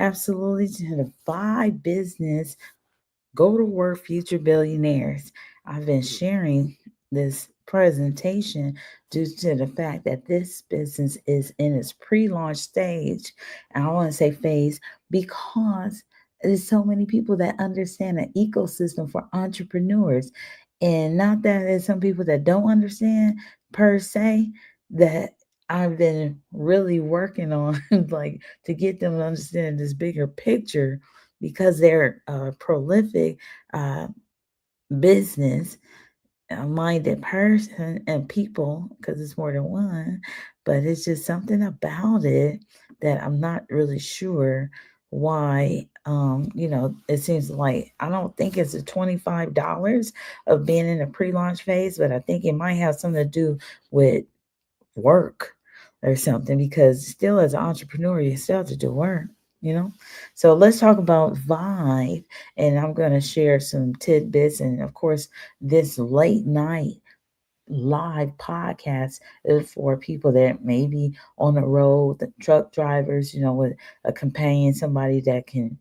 absolutely to the VYB business. Go to work, future billionaires. I've been sharing this presentation due to the fact that this business is in its pre-launch stage. And I want to say phase because there's so many people that understand an ecosystem for entrepreneurs. And not that there's some people that don't understand per se, that I've been really working on like to get them to understand this bigger picture because they're a prolific uh, business minded person and people, because it's more than one, but it's just something about it that I'm not really sure why. It seems like I don't think it's the $25 of being in a pre-launch phase, but I think it might have something to do with work or something, because still as an entrepreneur you still have to do work you know so let's talk about Vibe, and I'm going to share some tidbits, and of course this late night live podcast is for people that may be on the road, the truck drivers, with a companion, somebody that can,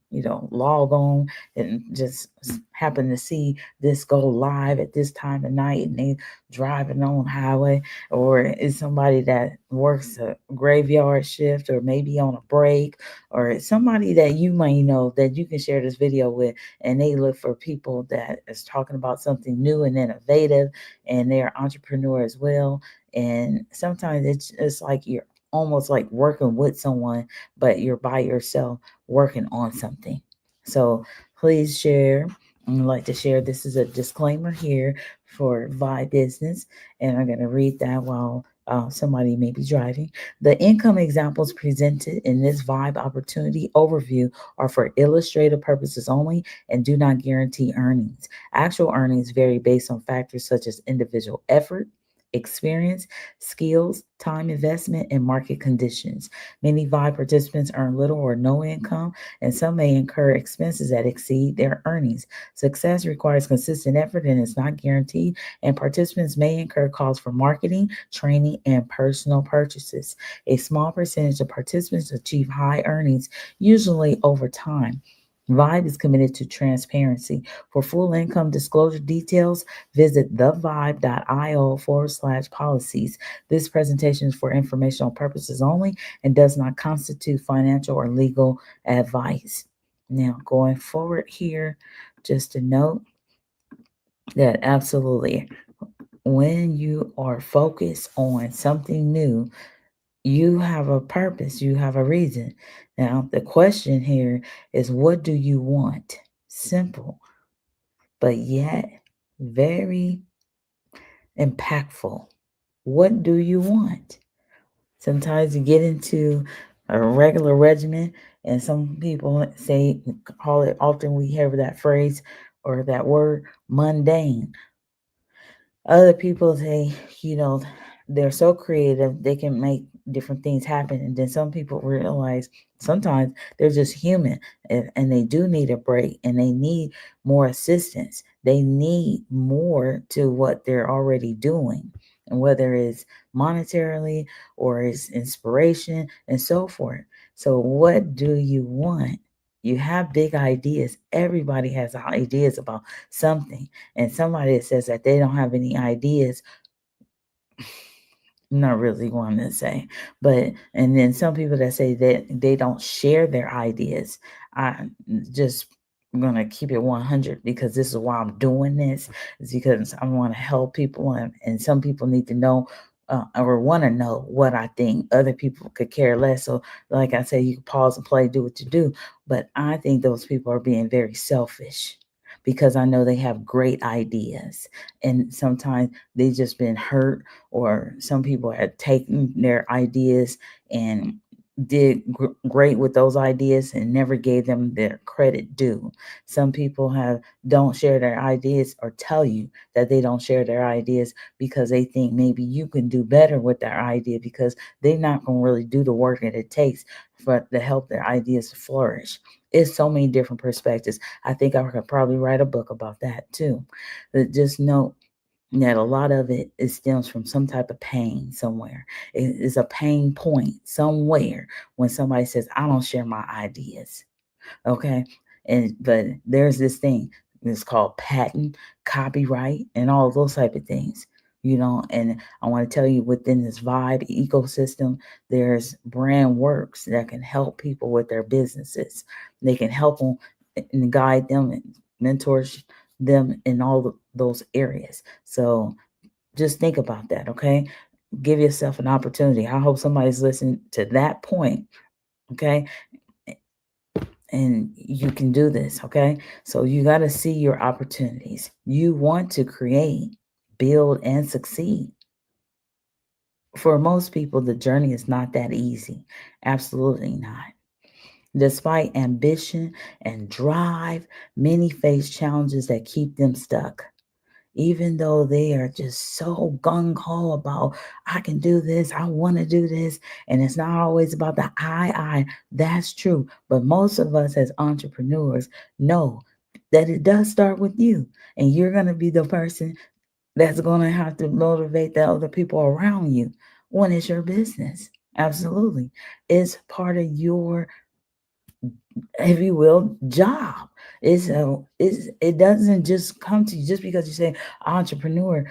log on and just happen to see this go live at this time of night and they driving on highway, or is somebody that works a graveyard shift or maybe on a break, or it's somebody that you may know that you can share this video with, and they look for people that is talking about something new and innovative, and they're entrepreneur as well. And sometimes it's like you're almost like working with someone, but you're by yourself working on something. So please share. I'd like to share. This is a disclaimer here for Vi Business, and I'm going to read that while somebody may be driving. The income examples presented in this Vibe opportunity overview are for illustrative purposes only and do not guarantee earnings. Actual earnings vary based on factors such as individual effort, experience, skills, time investment, and market conditions. Many VI participants earn little or no income, and some may incur expenses that exceed their earnings. Success requires consistent effort and is not guaranteed, and participants may incur costs for marketing, training, and personal purchases. A small percentage of participants achieve high earnings, usually over time. Vibe is committed to transparency. For full income disclosure details, visit thevibe.io/policies. This presentation is for informational purposes only and does not constitute financial or legal advice. Now, going forward here, just a note that absolutely when you are focused on something new, you have a purpose, you have a reason. Now, the question here is, what do you want? Simple, but yet very impactful. What do you want? Sometimes you get into a regular regimen, and some people say, call it, often we hear that phrase or that word, mundane. Other people say, they're so creative, they can make different things happen. And then some people realize sometimes they're just human, and they do need a break, and they need more assistance. They need more to what they're already doing, and whether it's monetarily or it's inspiration and so forth. So, what do you want? You have big ideas. Everybody has ideas about something, and somebody that says that they don't have any ideas, not really wanting to say, but and then some people that say that they don't share their ideas. I just I'm gonna keep it 100, because this is why I'm doing this. Is because I want to help people, and some people need to know, or want to know what I think. Other people could care less. So, like I say, you can pause and play, do what you do. But I think those people are being very selfish, because I know they have great ideas, and sometimes they just been hurt, or some people had taken their ideas and did great with those ideas and never gave them their credit due. Some people don't share their ideas, or tell you that they don't share their ideas because they think maybe you can do better with their idea, because they're not going to really do the work that it takes for to help their ideas flourish. It's so many different perspectives. I think I could probably write a book about that too. But just know that a lot of it stems from some type of pain somewhere. It is a pain point somewhere when somebody says, I don't share my ideas. Okay. But there's this thing, it's called patent, copyright, and all those type of things. And I want to tell you, within this vibe ecosystem, there's brand works that can help people with their businesses. They can help them and guide them and mentor them in all those areas. So just think about that, okay? Give yourself an opportunity. I hope somebody's listening to that point, okay? And you can do this, okay? So you got to see your opportunities. You want to create, build, and succeed. For most people, the journey is not that easy. Absolutely not. Despite ambition and drive, many face challenges that keep them stuck. Even though they are just so gung ho about, I can do this, I want to do this. And it's not always about the I. That's true. But most of us as entrepreneurs know that it does start with you. And you're going to be the person that's going to have to motivate the other people around you when it's your business. Absolutely. It's part of your, if you will, job. It doesn't just come to you just because you say entrepreneur.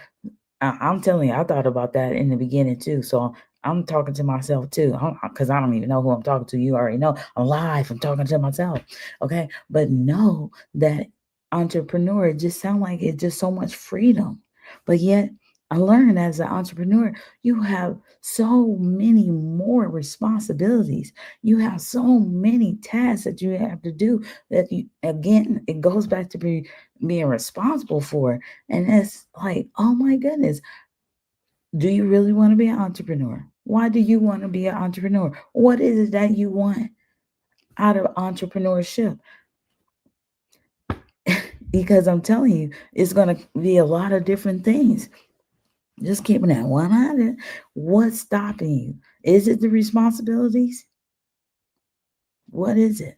I'm telling you, I thought about that in the beginning too. So I'm talking to myself too, because I don't even know who I'm talking to. You already know I'm live. I'm talking to myself. Okay, but know that entrepreneur, it just sounds like it's just so much freedom, but yet I learned as an entrepreneur, you have so many more responsibilities. You have so many tasks that you have to do that you, again, it goes back to being responsible for. And it's like, oh my goodness, do you really want to be an entrepreneur? Why do you want to be an entrepreneur? What is it that you want out of entrepreneurship? Because I'm telling you, it's going to be a lot of different things. Just keeping that 100. What's stopping you? Is it the responsibilities? What is it?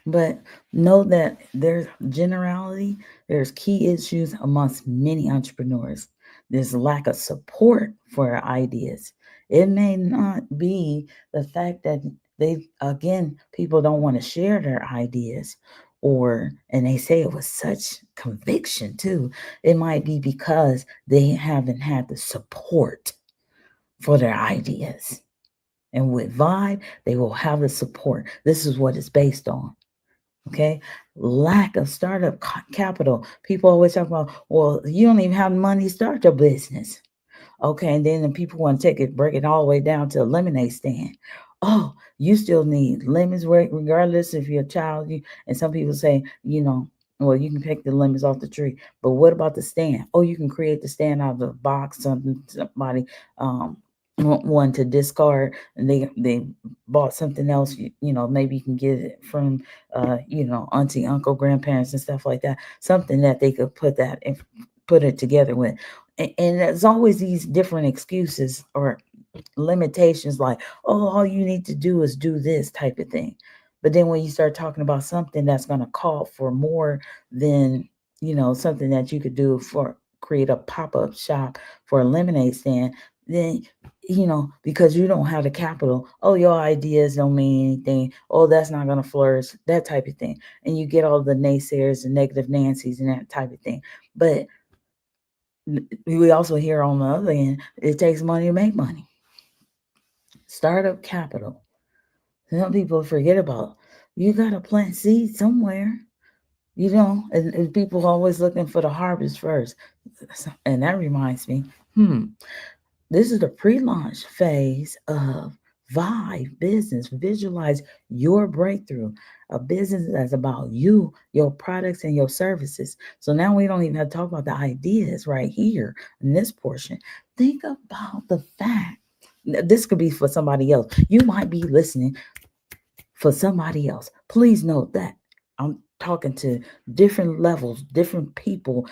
But know that there's generality, there's key issues amongst many entrepreneurs. There's lack of support for ideas. It may not be the fact that again, people don't want to share their ideas, and they say it with such conviction too. It might be because they haven't had the support for their ideas. And with Vibe, they will have the support. This is what it's based on. Okay. Lack of startup capital. People always talk about, well, you don't even have money to start your business. Okay, and then the people want to break it all the way down to a lemonade stand. Oh, you still need lemons, regardless if you're a child. And some people say, well, you can pick the lemons off the tree, but what about the stand? Oh, you can create the stand out of a box. Somebody want to discard, and they bought something else. Maybe you can get it from, auntie, uncle, grandparents, and stuff like that. Something that they could put it together with. And there's always these different excuses or limitations, like, oh, all you need to do is do this type of thing. But then when you start talking about something that's going to call for more than, something that you could do for create a pop-up shop for a lemonade stand, then, because you don't have the capital, oh, your ideas don't mean anything, oh, that's not going to flourish, that type of thing. And you get all the naysayers and negative Nancy's and that type of thing. But we also hear on the other end, it takes money to make money. Startup capital. Some people forget about. You got to plant seeds somewhere, and people always looking for the harvest first. And that reminds me, this is the pre-launch phase of Vibe Business. Visualize your breakthrough, a business that's about you, your products, and your services. So now we don't even have to talk about the ideas right here in this portion. Think about the fact this could be for somebody else. You might be listening for somebody else. Please note that I'm talking to different levels, different people,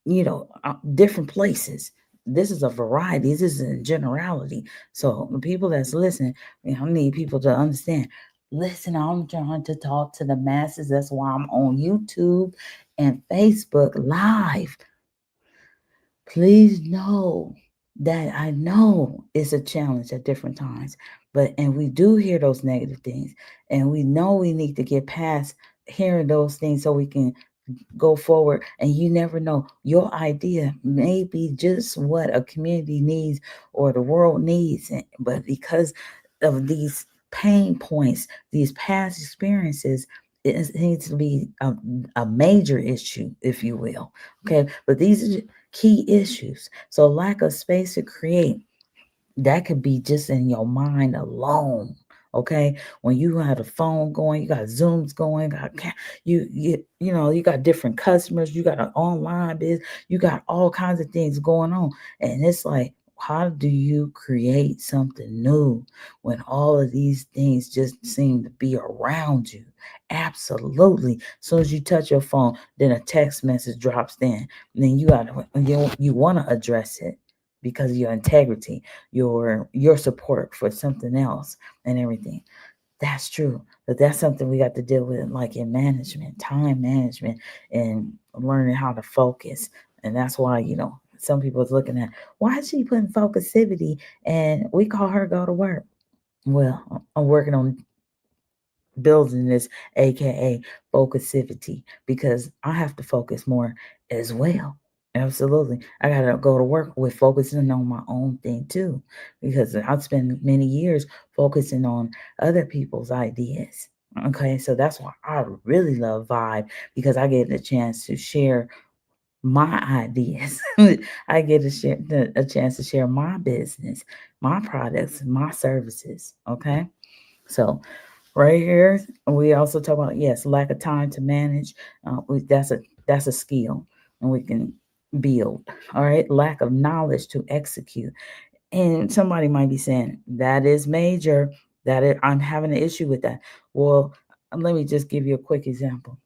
different places. This is a variety. This is a generality. So the people that's listening, I need people to understand. Listen, I'm trying to talk to the masses. That's why I'm on YouTube and Facebook Live. Please know that I know it's a challenge at different times, And we do hear those negative things, and we know we need to get past hearing those things so we can go forward. And you never know, your idea may be just what a community needs or the world needs, but because of these pain points, these past experiences, it needs to be a major issue, if you will. Okay, but these are key issues. So lack of space to create, that could be just in your mind alone. Okay, when you have a phone going, you got Zooms going, you got different customers, you got an online biz, you got all kinds of things going on, and it's like, how do you create something new when all of these things just seem to be around you? Absolutely. As soon as you touch your phone, then a text message drops in, and then you want to address it because of your integrity, your support for something else and everything. That's true. But that's something we got to deal with, like in management, time management, and learning how to focus. And that's why, some people is looking at, why is she putting focusivity and we call her go to work? Well, I'm working on building this, aka focusivity, because I have to focus more as well. Absolutely. I gotta go to work with focusing on my own thing too, because I've spent many years focusing on other people's ideas. Okay, so that's why I really love Vibe, because I get a chance to share my ideas. I get a chance to share my business, my products, my services. Okay, so right here, we also talk about, yes, lack of time to manage. That's a skill, and we can build. All right, lack of knowledge to execute. And somebody might be saying that is major. I'm having an issue with that. Well, let me just give you a quick example.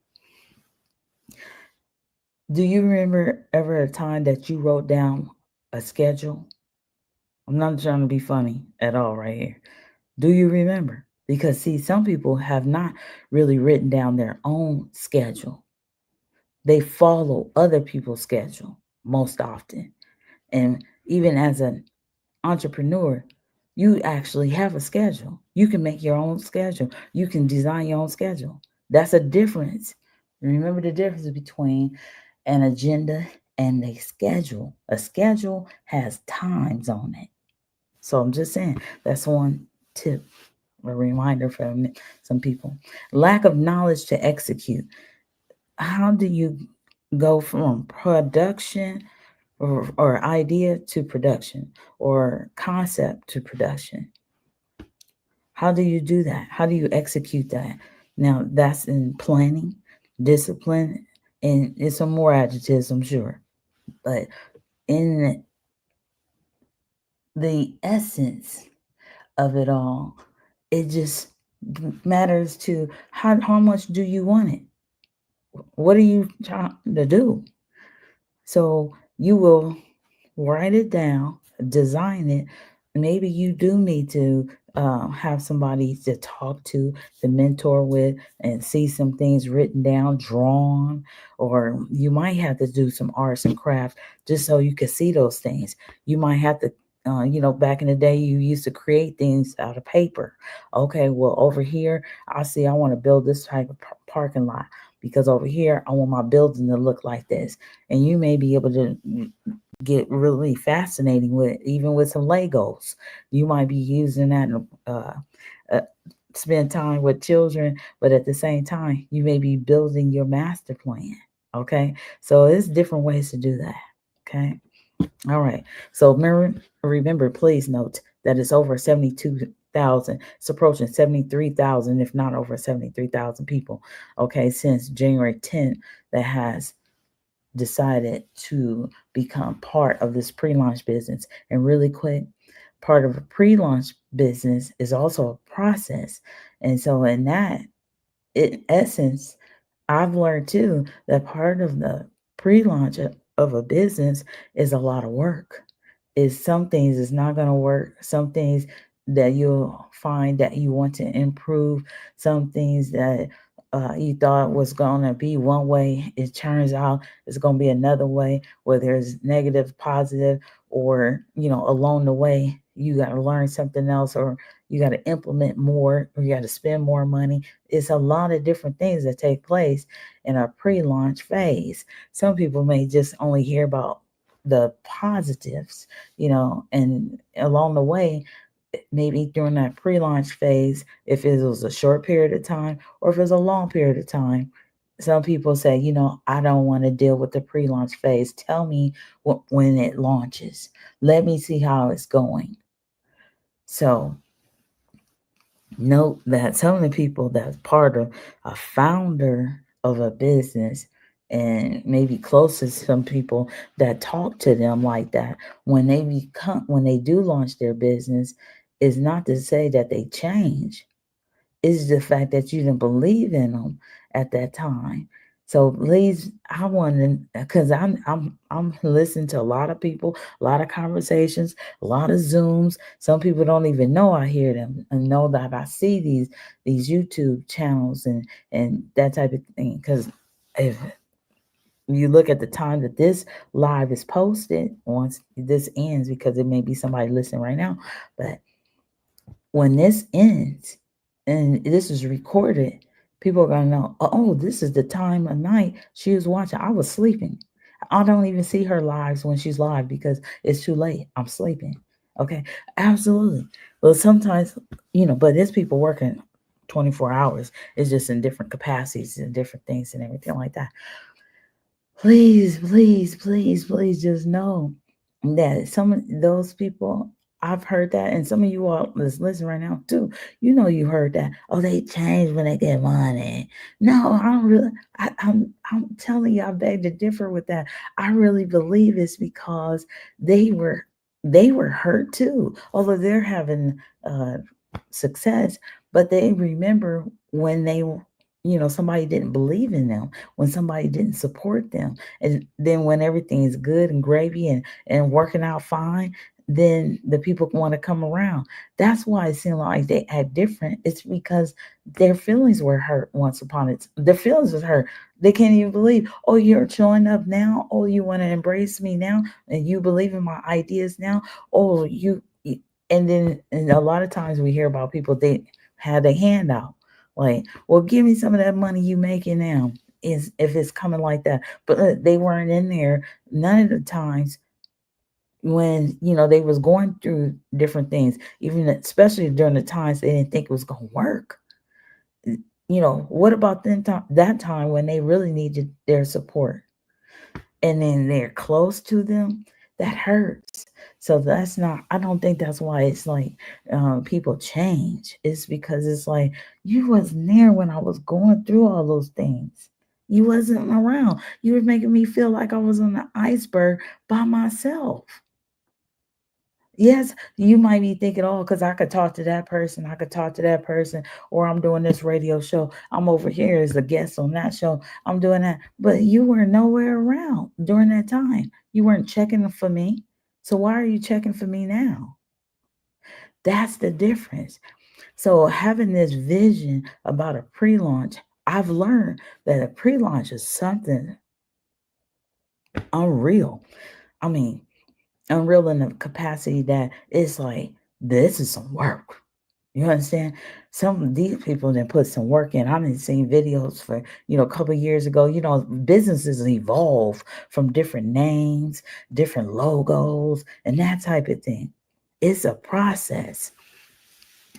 Do you remember ever a time that you wrote down a schedule? I'm not trying to be funny at all right here. Do you remember? Because, see, some people have not really written down their own schedule. They follow other people's schedule most often. And even as an entrepreneur, you actually have a schedule. You can make your own schedule, you can design your own schedule. That's a difference. Remember the difference between an agenda and a schedule. A schedule has times on it. So I'm just saying, that's one tip, a reminder for some people. Lack of knowledge to execute. How do you go from production or idea to production, or concept to production? How do you do that? How do you execute that? Now, that's in planning, discipline, and it's some more adjectives, I'm sure. But in the essence of it all, it just matters to how much do you want it? What are you trying to do? So you will write it down, design it. Maybe you do need to have somebody to talk to mentor with, and see some things written down, drawn, or you might have to do some arts and crafts just so you can see those things. You might have to, back in the day, you used to create things out of paper. Okay, well, over here, I want to build this type of parking lot, because over here, I want my building to look like this. And you may be able to get really fascinating with, even with some Legos. You might be using that uh, spend time with children, but at the same time, you may be building your master plan. Okay, so there's different ways to do that. Okay, all right. So remember, please note that it's over 72,000. It's approaching 73,000, if not over 73,000 people. Okay, since January 10th, that has decided to become part of this pre-launch business. And really quick, part of a pre-launch business is also a process. And so in that, in essence, I've learned too that part of the pre-launch of a business is a lot of work. Is some things is not going to work, some things that you'll find that you want to improve, some things that you thought was going to be one way, it turns out it's going to be another way, whether it's negative, positive, or along the way you got to learn something else, or you got to implement more, or you got to spend more money. It's a lot of different things that take place in a pre-launch phase. Some people may just only hear about the positives, and along the way, maybe during that pre-launch phase, if it was a short period of time or if it's a long period of time, some people say, I don't want to deal with the pre-launch phase. Tell me when it launches. Let me see how it's going. So note that some of the people that's part of a founder of a business, and maybe closest to some people that talk to them like that, when they do launch their business, is not to say that they change. It's the fact that you didn't believe in them at that time. So please, I want to, because I'm listening to a lot of people, a lot of conversations, a lot of Zooms. Some people don't even know I hear them and know that I see these YouTube channels and that type of thing. Because if you look at the time that this live is posted, once this ends, because it may be somebody listening right now, but when this ends and this is recorded, people are going to know, oh, this is the time of night she was watching. I was sleeping. I don't even see her lives when she's live because it's too late. I'm sleeping. Okay. Absolutely. Well, sometimes, but there's people working 24 hours. It's just in different capacities and different things and everything like that. Please, please, please, please just know that some of those people, I've heard that, and some of you all that's listening right now too, you heard that. Oh, they change when they get money. No, I don't really. I'm telling you, I beg to differ with that. I really believe it's because they were they were hurt too, although they're having success, but they remember when somebody didn't believe in them, when somebody didn't support them, and then when everything is good and gravy and working out fine, then the people want to come around. That's why it seems like they act different. It's because their feelings were hurt once upon it. Their feelings was hurt. They can't even believe, oh, you're showing up now. Oh, you want to embrace me now, and you believe in my ideas now. Oh, and a lot of times we hear about people, they had a handout. Like, well, give me some of that money you making now, is if it's coming like that. But they weren't in there none of the times when they was going through different things, even especially during the times they didn't think it was going to work. What about that time when they really needed their support, and then they're close to them? That hurts. So that's not, I don't think that's why it's like people change. It's because it's like, you wasn't there when I was going through all those things. You wasn't around. You were making me feel like I was on the iceberg by myself. Yes, you might be thinking, oh, because I could talk to that person, I could talk to that person, or I'm doing this radio show. I'm over here as a guest on that show. I'm doing that. But you were nowhere around during that time. You weren't checking for me. So why are you checking for me now? That's the difference. So having this vision about a pre-launch, I've learned that a pre-launch is something unreal. I mean, unreal in the capacity that it's like, this is some work. You understand? Some of these people that put some work in. I've been seeing videos for, a couple of years ago. Businesses evolve from different names, different logos, and that type of thing. It's a process.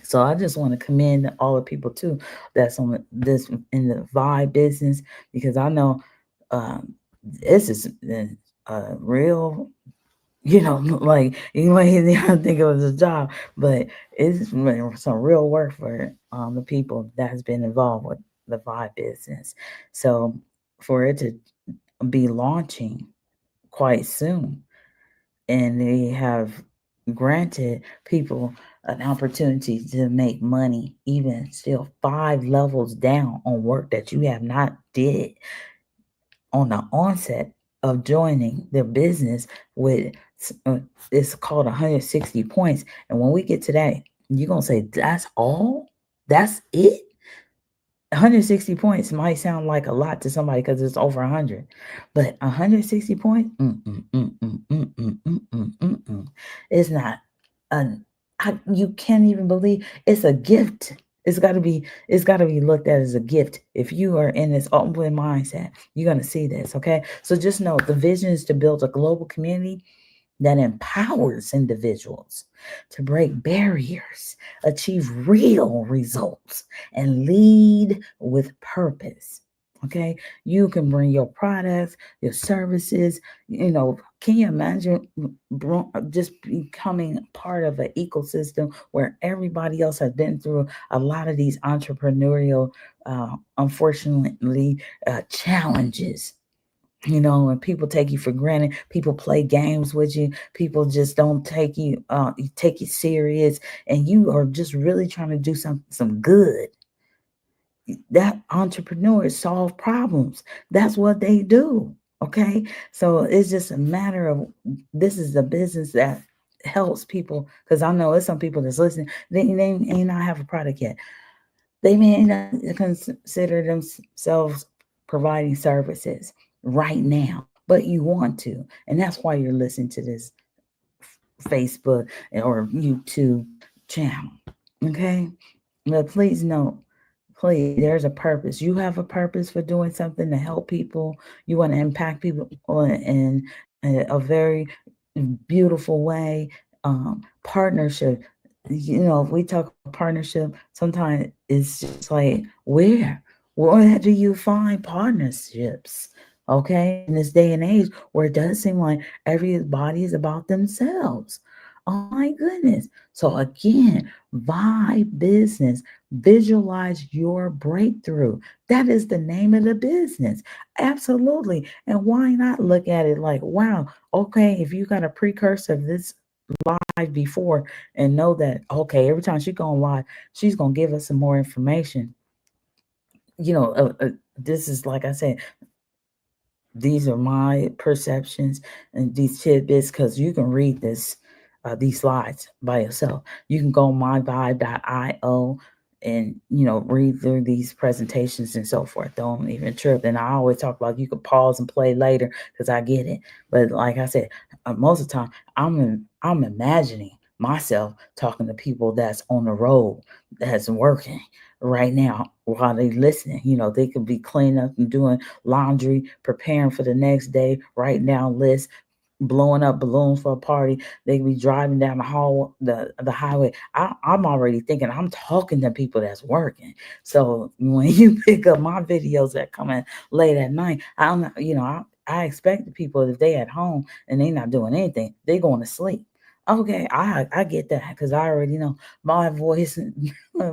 So I just want to commend all the people too that's on this in the VYB business, because I know um, this is a real, like you might think it was a job, but it's some real work for the people that has been involved with the VYB business. So for it to be launching quite soon, and they have granted people an opportunity to make money, even still 5 levels down on work that you have not did on the onset of joining their business with it's called 160 points. And when we get to that, you're going to say, that's all? That's it? 160 points might sound like a lot to somebody because it's over 100, but 160 points, it's not You can't even believe it's a gift. It's got to be looked at as a gift. If you are in this open mindset, you're going to see this, okay? So just know the vision is to build a global community that empowers individuals to break barriers, achieve real results, and lead with purpose. Okay, you can bring your products, your services. Can you imagine just becoming part of an ecosystem where everybody else has been through a lot of these entrepreneurial, unfortunately, challenges? And people take you for granted. People play games with you. People just don't take you serious, and you are just really trying to do some good. That entrepreneurs solve problems. That's what they do. Okay, so it's just a matter of, this is a business that helps people, because I know it's some people that's listening. They may not have a product yet. They may not consider themselves providing services right now, but you want to. And that's why you're listening to this Facebook or YouTube channel. Okay? But please note, please, there's a purpose. You have a purpose for doing something to help people. You want to impact people in a very beautiful way. Partnership. If we talk about partnership, sometimes it's just like, where do you find partnerships? Okay, in this day and age where it does seem like everybody is about themselves. Oh my goodness. So again, vibe business. Visualize your breakthrough. That is the name of the business. Absolutely. And why not look at it like, wow, okay, if you got a precursor of this live before, and know that, okay, every time she going live, she's going to give us some more information. This is, like I said, these are my perceptions and these tidbits, because you can read these slides by yourself. You can go on myvibe.io and read through these presentations and so forth. Don't even trip. And I always talk about, you can pause and play later, because I get it. But like I said, most of the time I'm imagining myself talking to people that's on the road, that's working right now while they listening. They could be cleaning up and doing laundry, preparing for the next day, writing down lists, blowing up balloons for a party. They could be driving down the highway. I'm already thinking I'm talking to people that's working. So when you pick up my videos that come in late at night, I expect the people, if they at home and they not doing anything, they going to sleep. Okay, I get that, because I already know my voice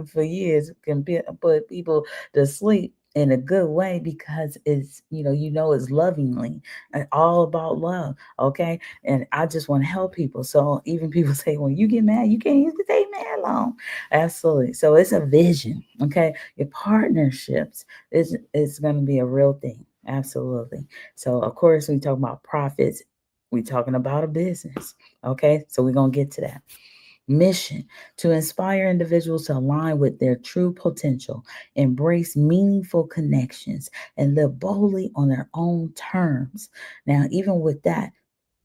for years can put people to sleep in a good way, because it's lovingly and all about love. Okay, and I just want to help people. So even people say, when you get mad, you can't even stay mad long. Absolutely. So it's a vision. Okay, your partnerships is going to be a real thing. Absolutely. So of course we talk about profits. We talking about a business. Okay, so we're going to get to that. Mission: to inspire individuals to align with their true potential, embrace meaningful connections, and live boldly on their own terms. Now, even with that,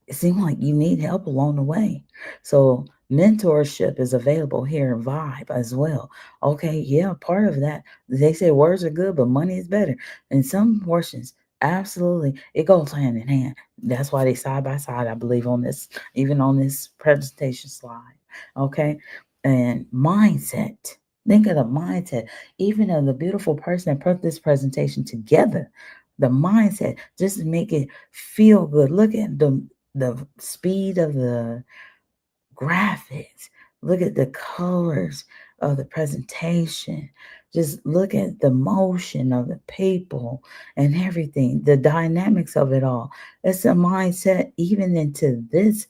it seems like you need help along the way. So mentorship is available here in Vibe as well. Okay, yeah, part of that. They say words are good, but money is better. In some portions, absolutely, it goes hand in hand. That's why they side by side, I believe, on this, even on this presentation slide. Okay, and mindset. Think of the mindset, even of the beautiful person that put this presentation together. The mindset, just to make it feel good. Look at the speed of the graphics. Look at the colors of the presentation. Just look at the motion of the people and everything, the dynamics of it all. It's a mindset, even into this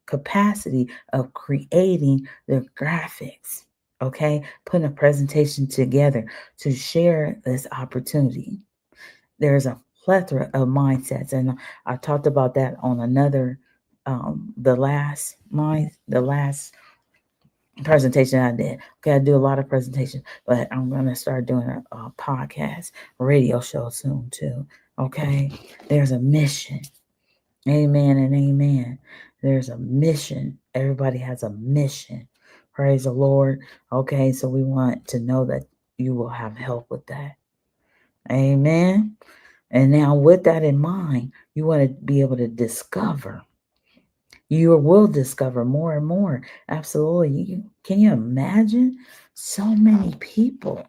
capacity of creating the graphics. Okay, putting a presentation together to share this opportunity. There's a plethora of mindsets, and I talked about that on another the last presentation I did. Okay, I do a lot of presentations, but I'm gonna start doing a podcast, radio show soon too. Okay, there's a mission. Amen and amen. There's a mission. Everybody has a mission. Praise the Lord. Okay, so we want to know that you will have help with that. Amen. And now, with that in mind, you want to be able to discover. You will discover more and more. Absolutely. Can you imagine so many people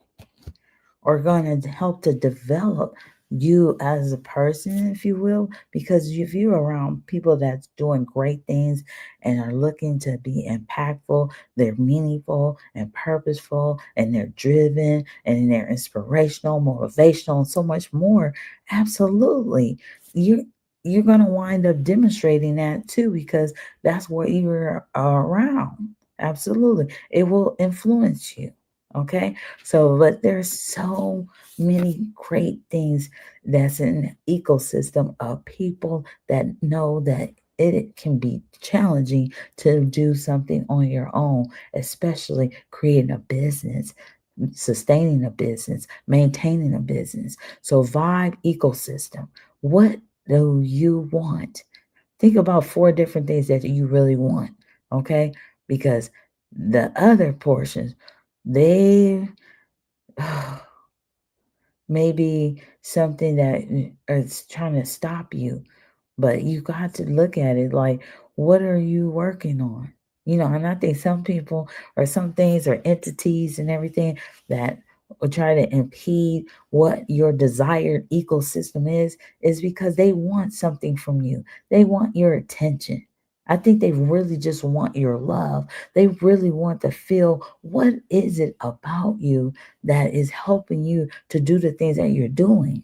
are going to help to develop you as a person, if you will, because if you're around people that's doing great things and are looking to be impactful, they're meaningful and purposeful, and they're driven and they're inspirational, motivational, and so much more. Absolutely. You're going to wind up demonstrating that too, because that's what you're around. Absolutely. It will influence you. Okay. So, but there's so many great things that's in the ecosystem of people that know that it can be challenging to do something on your own, especially creating a business, sustaining a business, maintaining a business. So, Vibe ecosystem, what do you want? Think about 4 different things that you really want, okay? Because the other portions, they maybe something that is trying to stop you, but you got to look at it like, what are you working on? And I think some people or some things or entities and everything that will try to impede what your desired ecosystem is because they want something from you. They want your attention. I think they really just want your love. They really want to feel what is it about you that is helping you to do the things that you're doing.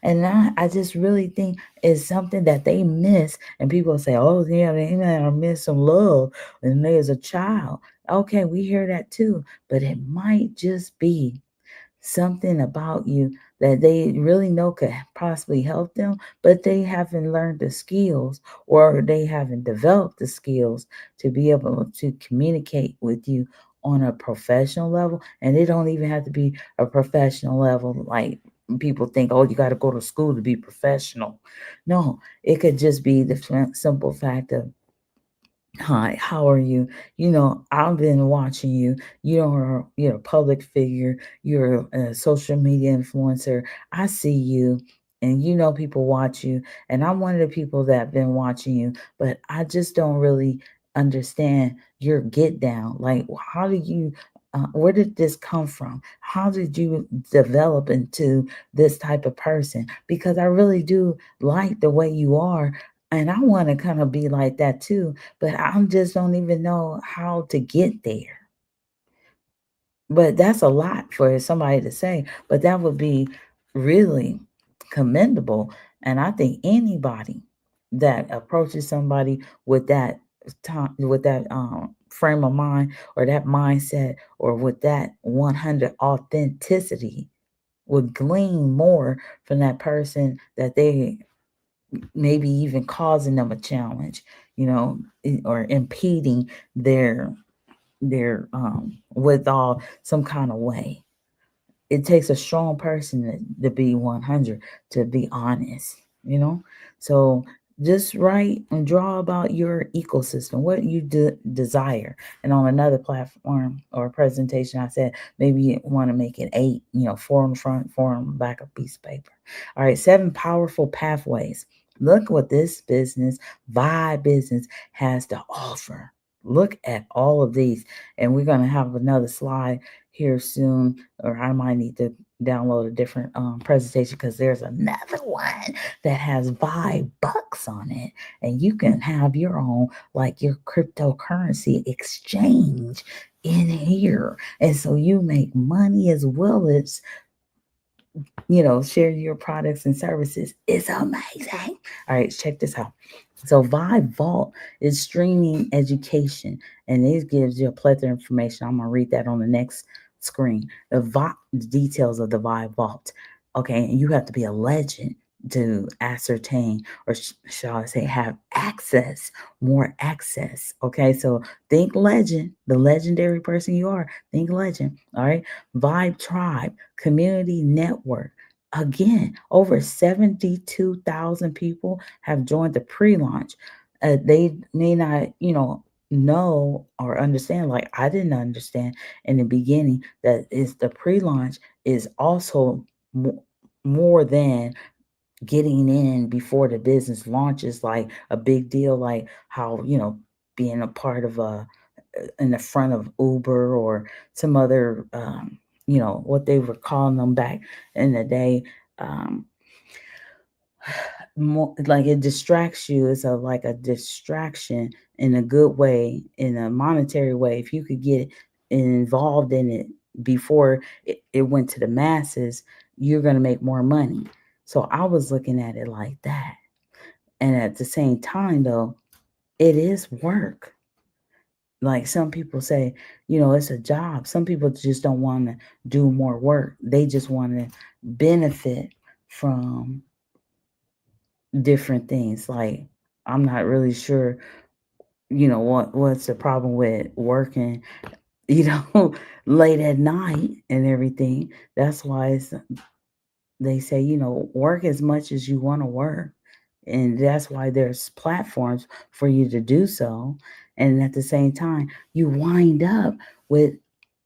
And I just really think it's something that they miss. And people say, oh, yeah, they might have missed some love when they was a child. Okay, we hear that too. But it might just be something about you that they really know could possibly help them, but they haven't learned the skills or they haven't developed the skills to be able to communicate with you on a professional level. And it don't even have to be a professional level like people think, oh, you got to go to school to be professional. No, it could just be the simple fact of, hi, how are you? I've been watching you. You're a public figure. You're a social media influencer. I see you, and people watch you. And I'm one of the people that have been watching you, but I just don't really understand your get down. Like, how do you? Where did this come from? How did you develop into this type of person? Because I really do like the way you are, and I want to kind of be like that too, but I just don't even know how to get there. But that's a lot for somebody to say, but that would be really commendable. And I think anybody that approaches somebody with that time, with that frame of mind or that mindset or with that 100 authenticity would glean more from that person that they maybe even causing them a challenge, or impeding their with all some kind of way. It takes a strong person to be 100, to be honest. So just write and draw about your ecosystem, what you desire. And on another platform or presentation, I said maybe you want to make it 8, 4 in the front, 4 on the back of a piece of paper. All right, 7 powerful pathways. Look what this business, Vibe business, has to offer. Look at all of these. And we're going to have another slide here soon, or I might need to download a different presentation because there's another one that has Vibe bucks on it, and you can have your own, like your cryptocurrency exchange in here, and so you make money as well as share your products and services. It's amazing. All right, check this out. So Vibe Vault is streaming education, and it gives you a plethora of information. I'm gonna read that on the next screen. The details of the Vibe Vault. Okay, and you have to be a legend to ascertain, or shall I say, have access, more access. Okay, so think legend, the legendary person you are. Think legend. All right, Vibe Tribe Community Network. Again, over 72,000 people have joined the pre-launch. They may not, know or understand, like I didn't understand in the beginning, that is the pre-launch is also more than getting in before the business launches, like a big deal, like how, being a part of in the front of Uber or some other, what they were calling them back in the day. Um, more like it distracts you. It's like a distraction in a good way, in a monetary way. If you could get involved in it before it went to the masses, you're going to make more money. So I was looking at it like that. And at the same time, though, it is work. Like some people say, it's a job. Some people just don't want to do more work. They just want to benefit from different things. Like I'm not really sure, what's the problem with working, you know, late at night and everything. That's why they say, work as much as you want to work. And that's why there's platforms for you to do so. And at the same time, you wind up with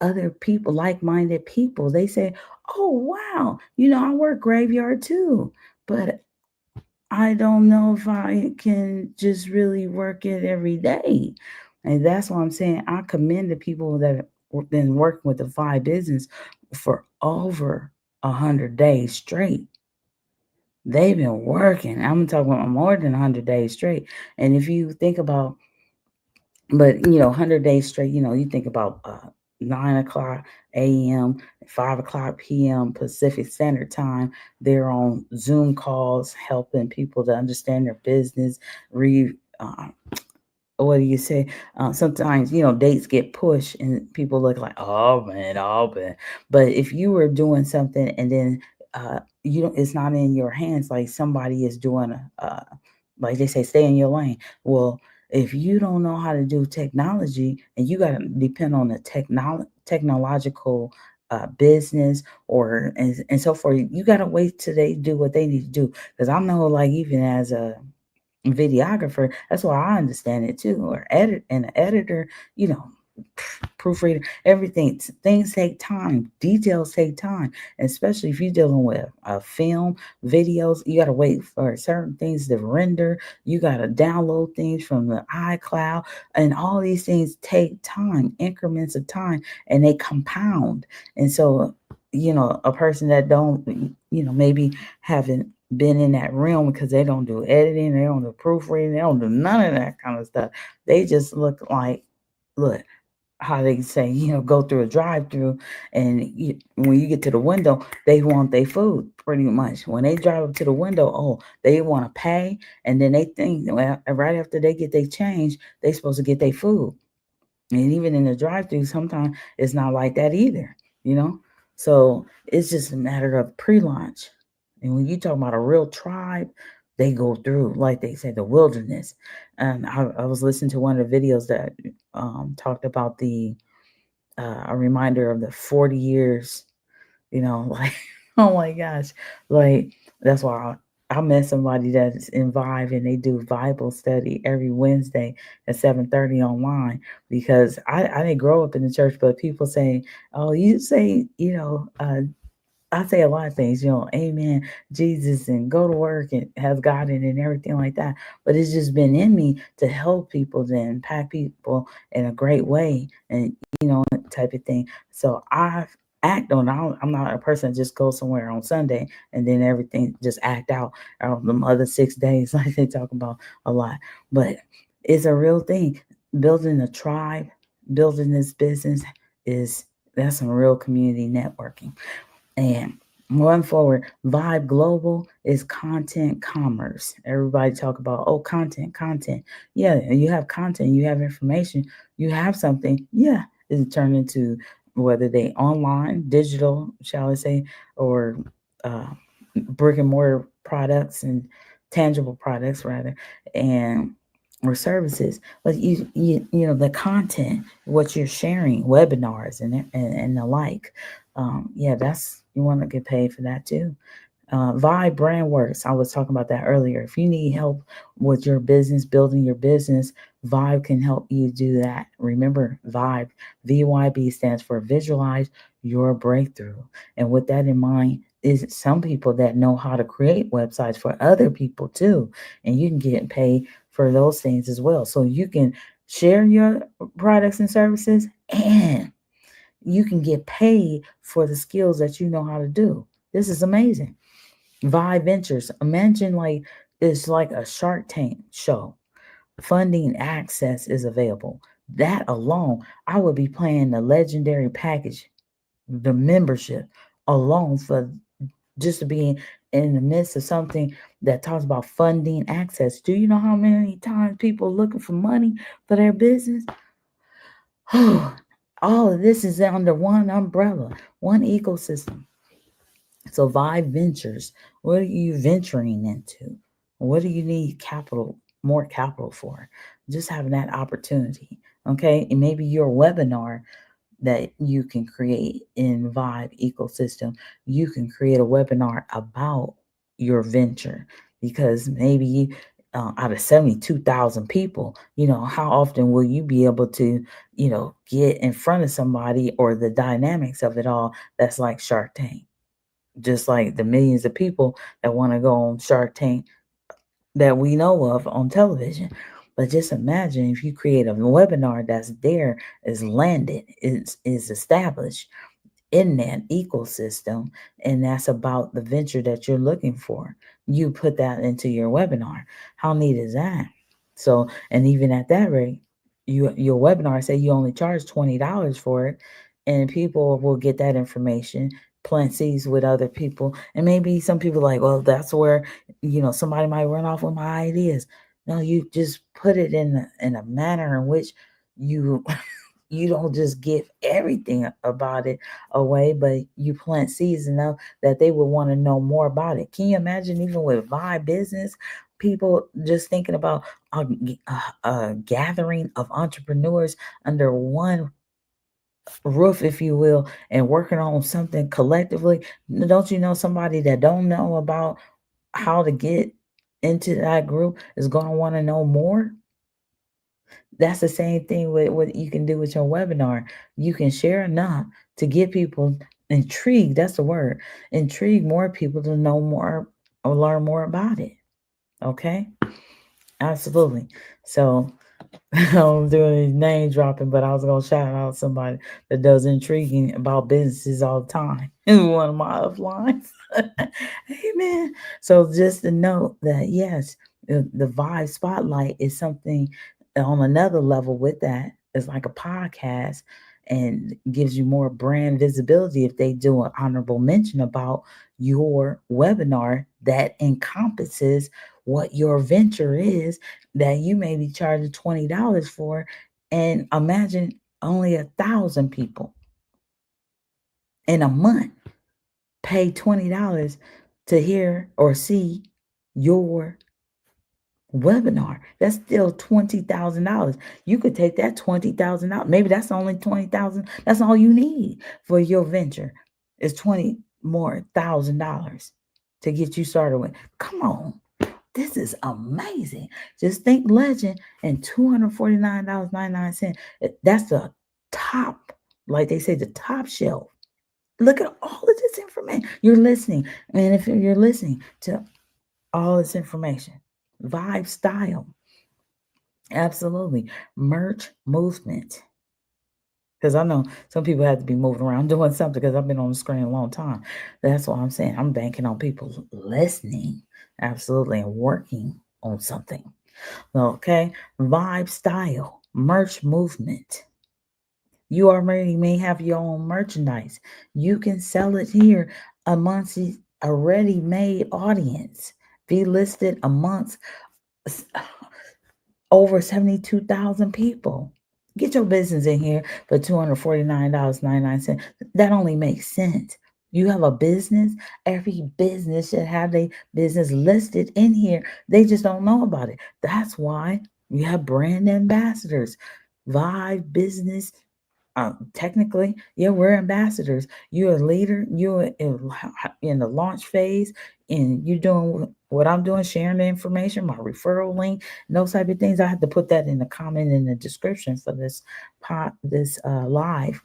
other people, like-minded people. They say, oh, wow, I work graveyard too. But I don't know if I can just really work it every day. And that's why I'm saying I commend the people that have been working with the VYB business for over 100 days straight. They've been working. I'm talking about more than 100 days straight. And if you think about, but 100 days straight, you think about 9 o'clock a.m., 5 o'clock p.m. Pacific Standard Time. They're on Zoom calls helping people to understand their business, read. What do you say? Sometimes, dates get pushed and people look like, oh man, oh man. But if you were doing something and then you don't, it's not in your hands, like somebody is doing like they say, stay in your lane. Well, if you don't know how to do technology and you got to depend on the technological business or and so forth, you got to wait till they do what they need to do. Because I know, like, even as a videographer, that's why I understand it too, or an editor, you know, proofreader, everything. Things take time, details take time, especially if you're dealing with a film, videos. You got to wait for certain things to render. You got to download things from the iCloud, and all these things take time, increments of time, and they compound. And so, a person that don't, maybe haven't been in that realm because they don't do editing, they don't do proofreading, they don't do none of that kind of stuff. They just look, how they say, go through a drive-through, and when you get to the window, they want their food pretty much. When they drive up to the window, oh, they want to pay, and then they think, well, right after they get their change, they supposed to get their food. And even in the drive-through, sometimes it's not like that either, you know? So it's just a matter of pre-launch. And when you talk about a real tribe, they go through, like they say, the wilderness. And I was listening to one of the videos that talked about a reminder of the 40 years, like, oh my gosh. Like, that's why I met somebody that's in Vive, and they do Bible study every Wednesday at 7:30 online, because I didn't grow up in the church, but people say, oh, you say, I say a lot of things, amen, Jesus, and go to work and has God in it and everything like that. But it's just been in me to help people, to impact people in a great way, and, type of thing. So I act on it. I'm not a person that just goes somewhere on Sunday and then everything just act out on them other 6 days, like they talk about a lot. But it's a real thing. Building a tribe, building this business that's some real community networking. And moving forward, Vibe Global is content commerce. Everybody talk about, oh, content. Yeah, you have content, you have information, you have something. Yeah, it's turned into, whether they online, digital, shall I say, or uh, brick and mortar products, and tangible products rather, and or services. But the content, what you're sharing, webinars and the like. Yeah, that's, you want to get paid for that too. Vibe Brand Works. I was talking about that earlier. If you need help with your business, building your business, Vibe can help you do that. Remember, Vibe, VYB stands for Visualize Your Breakthrough. And with that in mind, is some people that know how to create websites for other people too. And you can get paid for those things as well. So you can share your products and services, and you can get paid for the skills that you know how to do. This is amazing. Vibe Ventures. Imagine like it's like a Shark Tank show. Funding access is available. That alone, I would be paying the legendary package, the membership alone for just to be in the midst of something that talks about funding access. Do you know how many times people are looking for money for their business? All of this is under one umbrella, one ecosystem. So Vive Ventures, what are you venturing into? What do you need capital, more capital for? Just having that opportunity. Okay. And maybe your webinar that you can create in Vibe ecosystem, you can create a webinar about your venture, because maybe out of 72,000 people, how often will you be able to, get in front of somebody, or the dynamics of it all that's like Shark Tank, just like the millions of people that want to go on Shark Tank that we know of on television. But just imagine if you create a webinar that's there, is landed, is established in that ecosystem, and that's about the venture that you're looking for. You put that into your webinar. How neat is that? So, and even at that rate, your webinar, say you only charge $20 for it, and people will get that information, plant seeds with other people. And maybe some people like, well, that's where somebody might run off with my ideas. No, you just put it in a manner in which you you don't just give everything about it away, but you plant seeds enough that they would want to know more about it. Can you imagine, even with Vibe Business, people just thinking about a gathering of entrepreneurs under one roof, if you will, and working on something collectively? Don't you know somebody that don't know about how to get into that group is going to want to know more? That's the same thing with what you can do with your webinar. You can share enough to get people intrigued. That's the word. Intrigue more people to know more or learn more about it. Okay? Absolutely. So I'm doing name dropping, but I was gonna shout out somebody that does intriguing about businesses all the time in one of my uplines. Amen. So just to note that yes, the Vibe Spotlight is something on another level with that. It's like a podcast and gives you more brand visibility if they do an honorable mention about your webinar that encompasses what your venture is, that you may be charging $20 for. And imagine only 1,000 people in a month pay $20 to hear or see your webinar. That's still $20,000. You could take that $20,000. Maybe that's only 20,000. That's all you need for your venture. Is 20 more $1,000 to get you started with. Come on. This is amazing. Just think legend and $249.99. That's the top, like they say, the top shelf. Look at all of this information. You're listening. And if you're listening to all this information, Vibe Style, absolutely. Merch movement. Because I know some people have to be moving around doing something, because I've been on the screen a long time. That's what I'm saying. I'm banking on people listening, absolutely, and working on something. Okay. Vibe Style, merch movement. You already may have your own merchandise. You can sell it here amongst a ready-made audience. Be listed amongst over 72,000 people. Get your business in here for $249.99. That only makes sense. You have a business, every business should have their business listed in here. They just don't know about it. That's why you have brand ambassadors. Vibe Business technically, yeah, we're ambassadors. You're a leader. You're in the launch phase, and you're doing what I'm doing, sharing the information, my referral link, and those type of things. I have to put that in the comment in the description for this live.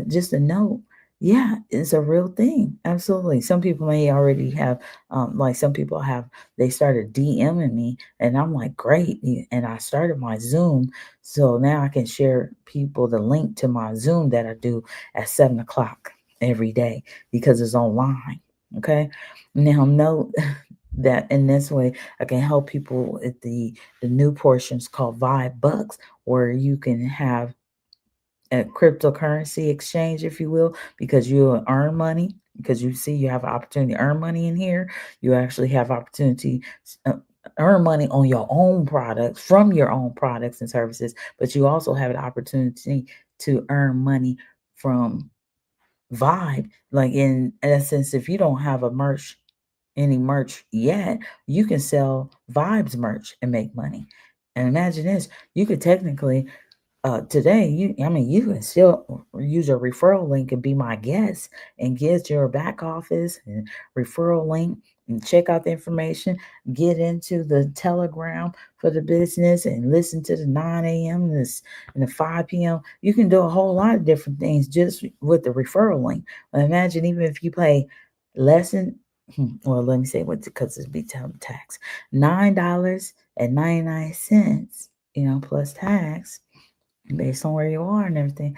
Just a note. Yeah, it's a real thing. Absolutely. Some people may already have, like some people have, they started DMing me, and I'm like, great. And I started my Zoom, so now I can share people the link to my Zoom that I do at 7 o'clock every day because it's online. Okay. Now note that in this way I can help people at the new portions called VYB bucks, where you can have a cryptocurrency exchange, if you will, because you'll earn money. Because you see, you have an opportunity to earn money in here. You actually have opportunity to earn money on your own products from your own products and services, but you also have an opportunity to earn money from Vibe. Like in essence, if you don't have any merch yet, you can sell Vibes merch and make money. And imagine this, you could technically today, you can still use your referral link and be my guest and get your back office and referral link and check out the information, get into the Telegram for the business and listen to the 9 a.m. and the 5 p.m. You can do a whole lot of different things just with the referral link. Imagine even if you pay less than, well, let me say what, because it's be tax, $9.99, plus tax based on where you are and everything.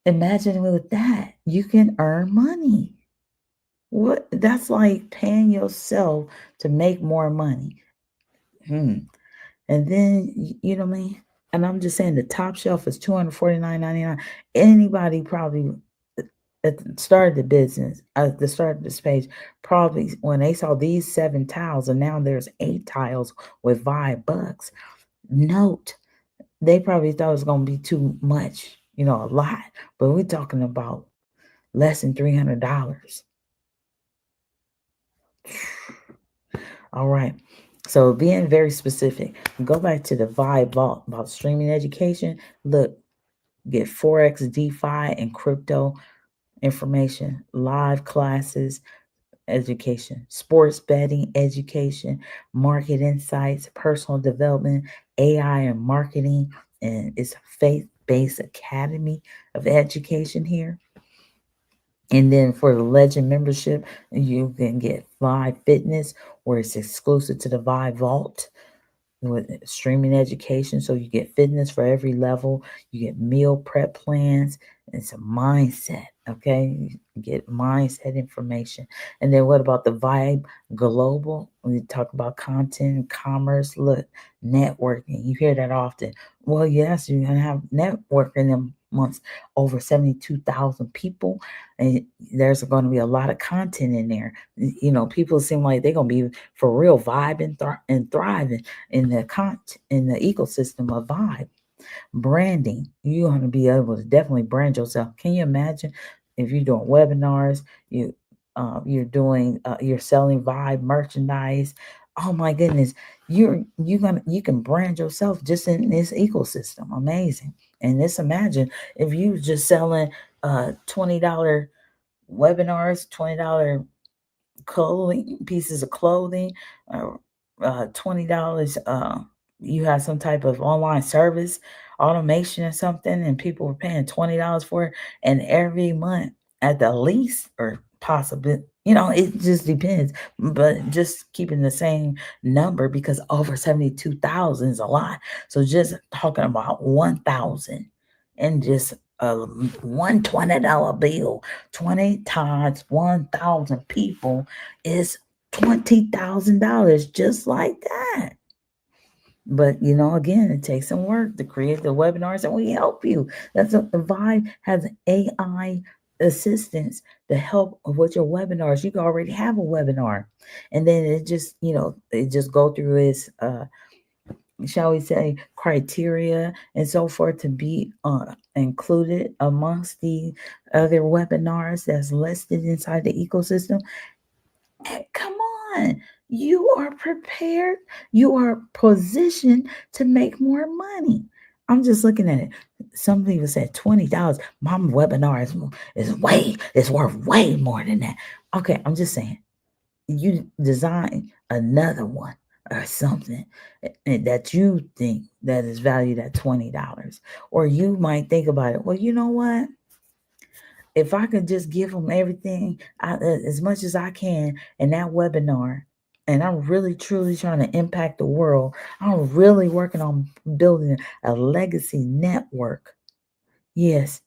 Imagine with that, you can earn money. What that's like paying yourself to make more money. Hmm. And then you know what I mean? And I'm just saying the top shelf is $249.99. Anybody probably at the start of the business, at the start of this page, probably when they saw these 7 tiles and now there's 8 tiles with $5. Note they probably thought it was going to be too much, a lot, but we're talking about less than $300. All right. So being very specific, go back to the Vibe Vault about streaming education. Look, get Forex, DeFi, and crypto information, live classes, education, sports betting education, market insights, personal development, AI and marketing, and it's a faith-based academy of education here. And then for the Legend membership, you can get Vibe Fitness, where it's exclusive to the Vibe Vault with streaming education. So you get fitness for every level, you get meal prep plans, it's a mindset. Okay, you get mindset information. And then what about the Vibe Global? We talk about content, commerce, look, networking. You hear that often. Well, yes, you're gonna have networking amongst over 72,000 people, and there's going to be a lot of content in there. People seem like they're going to be for real vibing and thriving in the ecosystem of Vibe. Branding, you want to be able to definitely brand yourself. Can you imagine if you're doing webinars, you're selling Vibe merchandise? Oh my goodness, you can brand yourself just in this ecosystem. Amazing. And just imagine if you just selling $20 webinars, $20 pieces of clothing, $20. You have some type of online service, automation or something, and people were paying $20 for it, and every month at the least, or possibly, it just depends. But just keeping the same number, because over 72,000 is a lot. So just talking about 1,000 and just one $20 bill, 20 times 1,000 people is $20,000, just like that. But again, it takes some work to create the webinars, and we help you. That's what the Vibe has, AI assistance to help with your webinars. You already have a webinar, and then it just go through its shall we say, criteria and so forth to be included amongst the other webinars that's listed inside the ecosystem. Come on, you are prepared, you are positioned to make more money. I'm just looking at it. some people said $20. My webinar is worth way more than that. Okay, I'm just saying, you design another one or something that you think that is valued at $20. Or you might think about it, well, you know what? If I could just give them everything as much as I can in that webinar, and I'm really truly trying to impact the world, I'm really working on building a legacy network. Yes,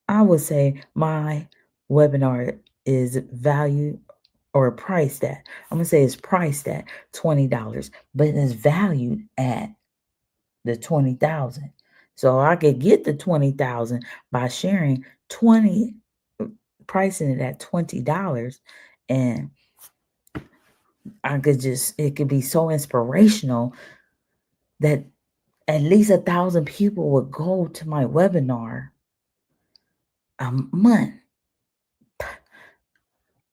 I would say my webinar is valued or priced at, I'm going to say it's priced at $20, but it's valued at the 20,000. So I could get the 20,000 by sharing 20, pricing it at $20, and I could just, it could be so inspirational that at least 1,000 people would go to my webinar a month,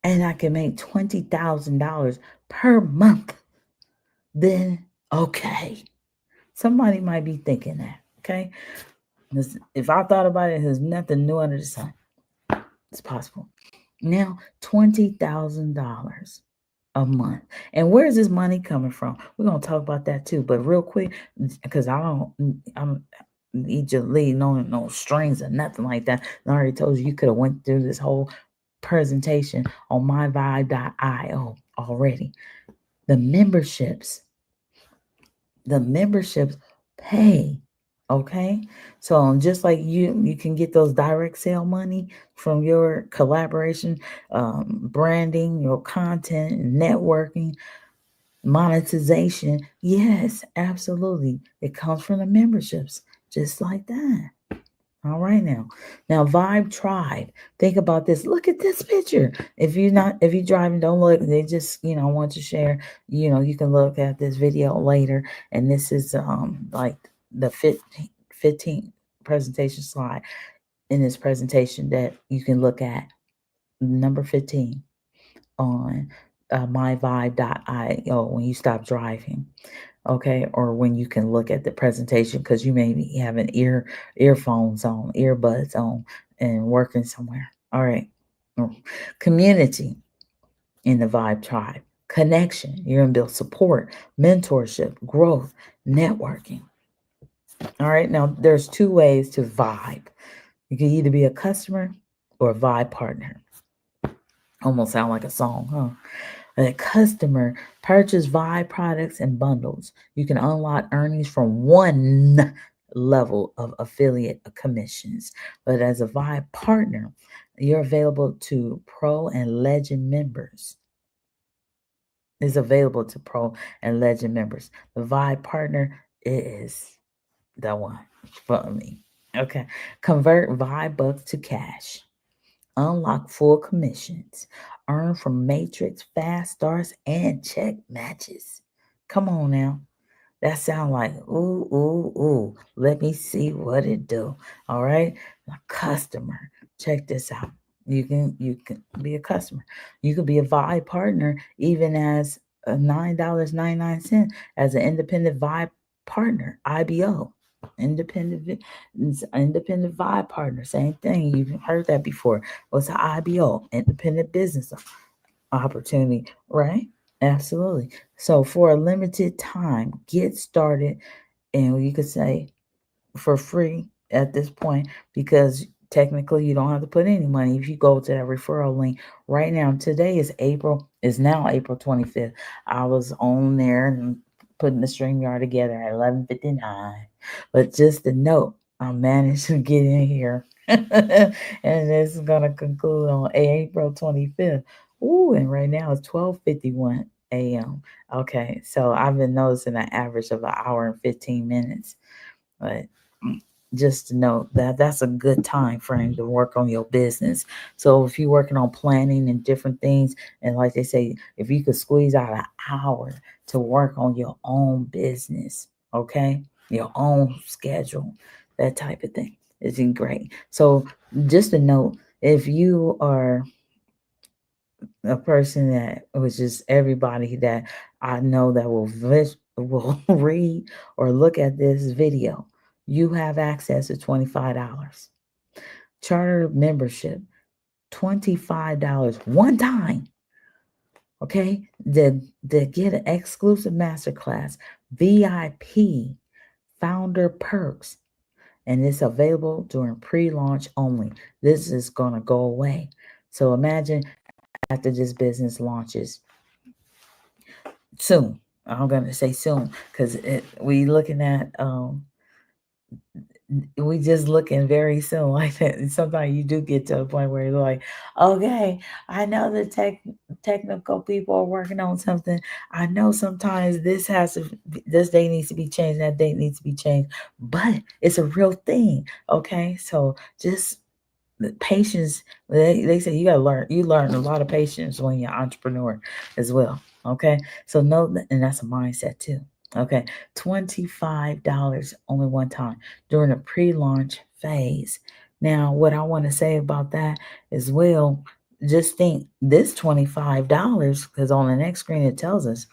and I can make $20,000 per month. Then okay, somebody might be thinking that. Okay, if I thought about it, there's nothing new under the sun. It's possible. Now, $20,000 a month. And where's this money coming from? We're going to talk about that too. But real quick, because I'm need you to leave no strings or nothing like that. I already told you could have went through this whole presentation on myvibe.io already. The memberships pay. Okay, so just like you can get those direct sale money from your collaboration, branding, your content, networking, monetization. Yes, absolutely, it comes from the memberships, just like that. All right, now Vibe Tribe. Think about this. Look at this picture. If you're driving, don't look. They just, I want to share. You can look at this video later, and this is like the 15th presentation slide in this presentation that you can look at, number 15 on myvibe.io when you stop driving. Okay, or when you can look at the presentation, because you may be having earphones on, earbuds on, and working somewhere. All right. Community in the Vibe Tribe. Connection. You're going to build support, mentorship, growth, networking. All right. Now, there's two ways to vibe. You can either be a customer or a vibe partner. Almost sound like a song, huh? A customer purchase Vibe products and bundles. You can unlock earnings from one level of affiliate commissions. But as a Vibe partner, you're available to Pro and Legend members. Is available to Pro and Legend members. The Vibe partner is the one for me. Okay. Convert Vibe bucks to cash. Unlock full commissions. Earn from Matrix, fast starts, and check matches. Come on now. That sound like, ooh. Let me see what it do. All right. A customer. Check this out. You can be a customer. You could be a Vibe partner even as a $9.99 as an independent Vibe partner, IBO. Independent Vibe partner, same thing. You've heard that before. What's an IBO? Independent business opportunity, right? Absolutely. So for a limited time, get started, and you could say for free at this point, because technically you don't have to put any money if you go to that referral link right now. Today is now April 25th. I was on there and putting the StreamYard together at 11:59. But just a note, I managed to get in here. And this is gonna conclude on April 25th. Ooh, and right now it's 12:51 a.m. Okay, so I've been noticing an average of an hour and 15 minutes. But just to know that that's a good time frame to work on your business. So if you're working on planning and different things, and like they say, if you could squeeze out an hour to work on your own business, okay, your own schedule, that type of thing, is great. So just a note, if you are a person that was just everybody that I know that will read or look at this video, you have access to $25. Charter membership, $25 one time. Okay, to get an exclusive masterclass, VIP founder perks, and it's available during pre-launch only. This is gonna go away. So imagine after this business launches soon. I'm gonna say soon because we looking at we just looking very soon like that. And sometimes you do get to a point where you're like, okay, I know the technical people are working on something. I know sometimes this date needs to be changed, that date needs to be changed, but it's a real thing. Okay, so just the patience. They say you learn a lot of patience when you're an entrepreneur as well. Okay, so know that, and that's a mindset too. Okay, $25 only one time during a pre-launch phase. Now, what I want to say about that as well, just think this $25, because on the next screen it tells us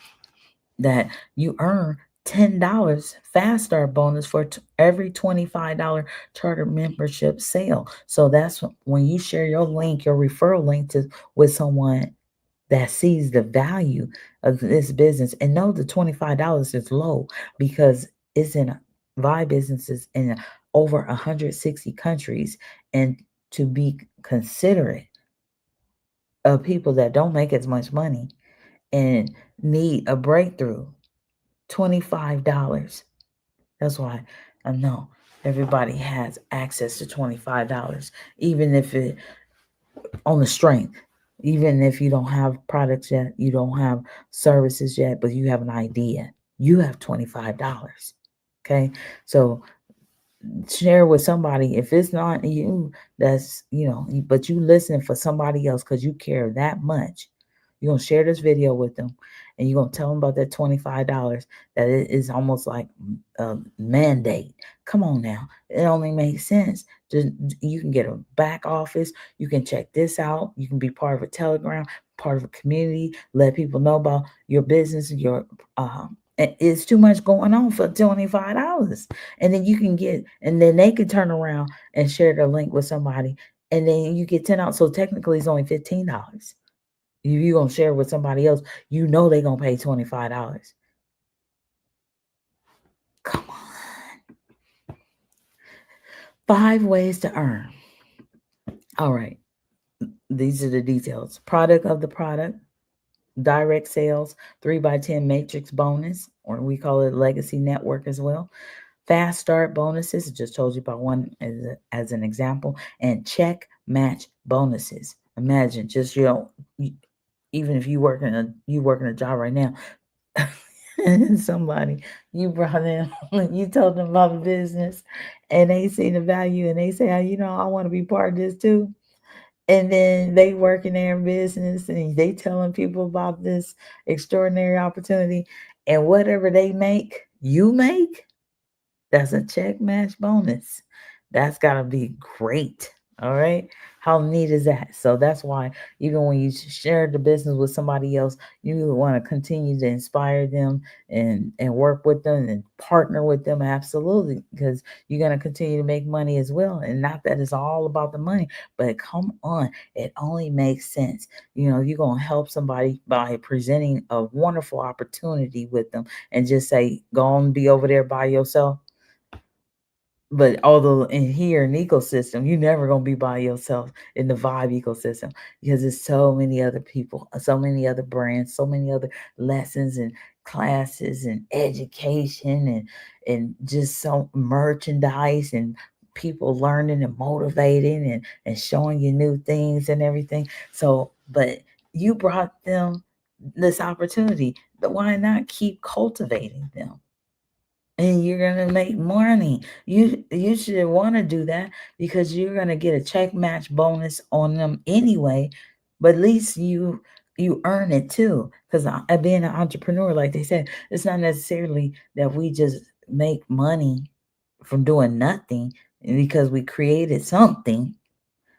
that you earn $10 fast start bonus for every $25 charter membership sale. So that's when you share your link, your referral link with someone that sees the value of this business, and know the $25 is low because it's in VYB businesses in over 160 countries, and to be considerate of people that don't make as much money and need a breakthrough, $25. That's why I know everybody has access to $25, even if it on the strength, even if you don't have products yet, you don't have services yet, but you have an idea, you have $25. Okay, so share with somebody. If it's not you, that's but you listen for somebody else because you care that much. You're gonna share this video with them, and you're gonna tell them about that $25. That it is almost like a mandate. Come on now, it only makes sense. Just, you can get a back office. You can check this out. You can be part of a Telegram, part of a community. Let people know about your business. It's too much going on for $25. And then you can get, and then they can turn around and share the link with somebody, and then you get 10 out. So technically it's only $15. If you're gonna share with somebody else, they're gonna pay $25. Come on. 5 ways to earn. All right, these are the details. Product of the product, direct sales, 3x10 matrix bonus, or we call it legacy network as well. Fast start bonuses, I just told you about one as an example, and check match bonuses. Imagine just even if you working a job right now, and somebody you brought in, you told them about the business, and they see the value, and they say, I want to be part of this too. And then they work in their business, and they telling people about this extraordinary opportunity, and whatever they make, you make. That's a check match bonus. That's got to be great. All right. How neat is that? So that's why even when you share the business with somebody else, you want to continue to inspire them and work with them and partner with them. Absolutely. Because you're going to continue to make money as well. And not that it's all about the money, but come on, it only makes sense. You're going to help somebody by presenting a wonderful opportunity with them, and just say, go and be over there by yourself. But although in here in ecosystem, you're never gonna be by yourself in the VYB ecosystem, because there's so many other people, so many other brands, so many other lessons and classes and education and just so merchandise and people learning and motivating and showing you new things and everything. So, but you brought them this opportunity, but why not keep cultivating them? And you're gonna make money. You should want to do that because you're gonna get a check match bonus on them anyway. But at least you earn it too. Because being an entrepreneur, like they said, it's not necessarily that we just make money from doing nothing because we created something.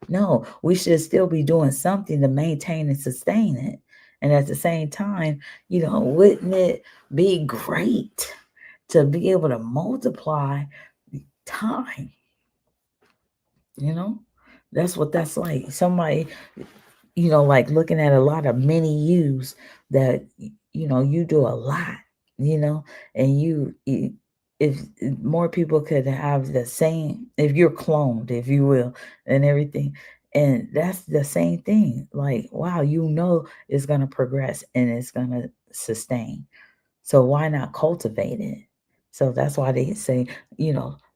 No, we should still be doing something to maintain and sustain it. And at the same time, wouldn't it be great to be able to multiply time. You know, that's what that's like. Somebody, like looking at a lot of mini yous that, you do a lot, you know, and if more people could have the same, if you're cloned, if you will, and everything. And that's the same thing. Like, wow, it's going to progress and it's going to sustain. So why not cultivate it? So that's why they say,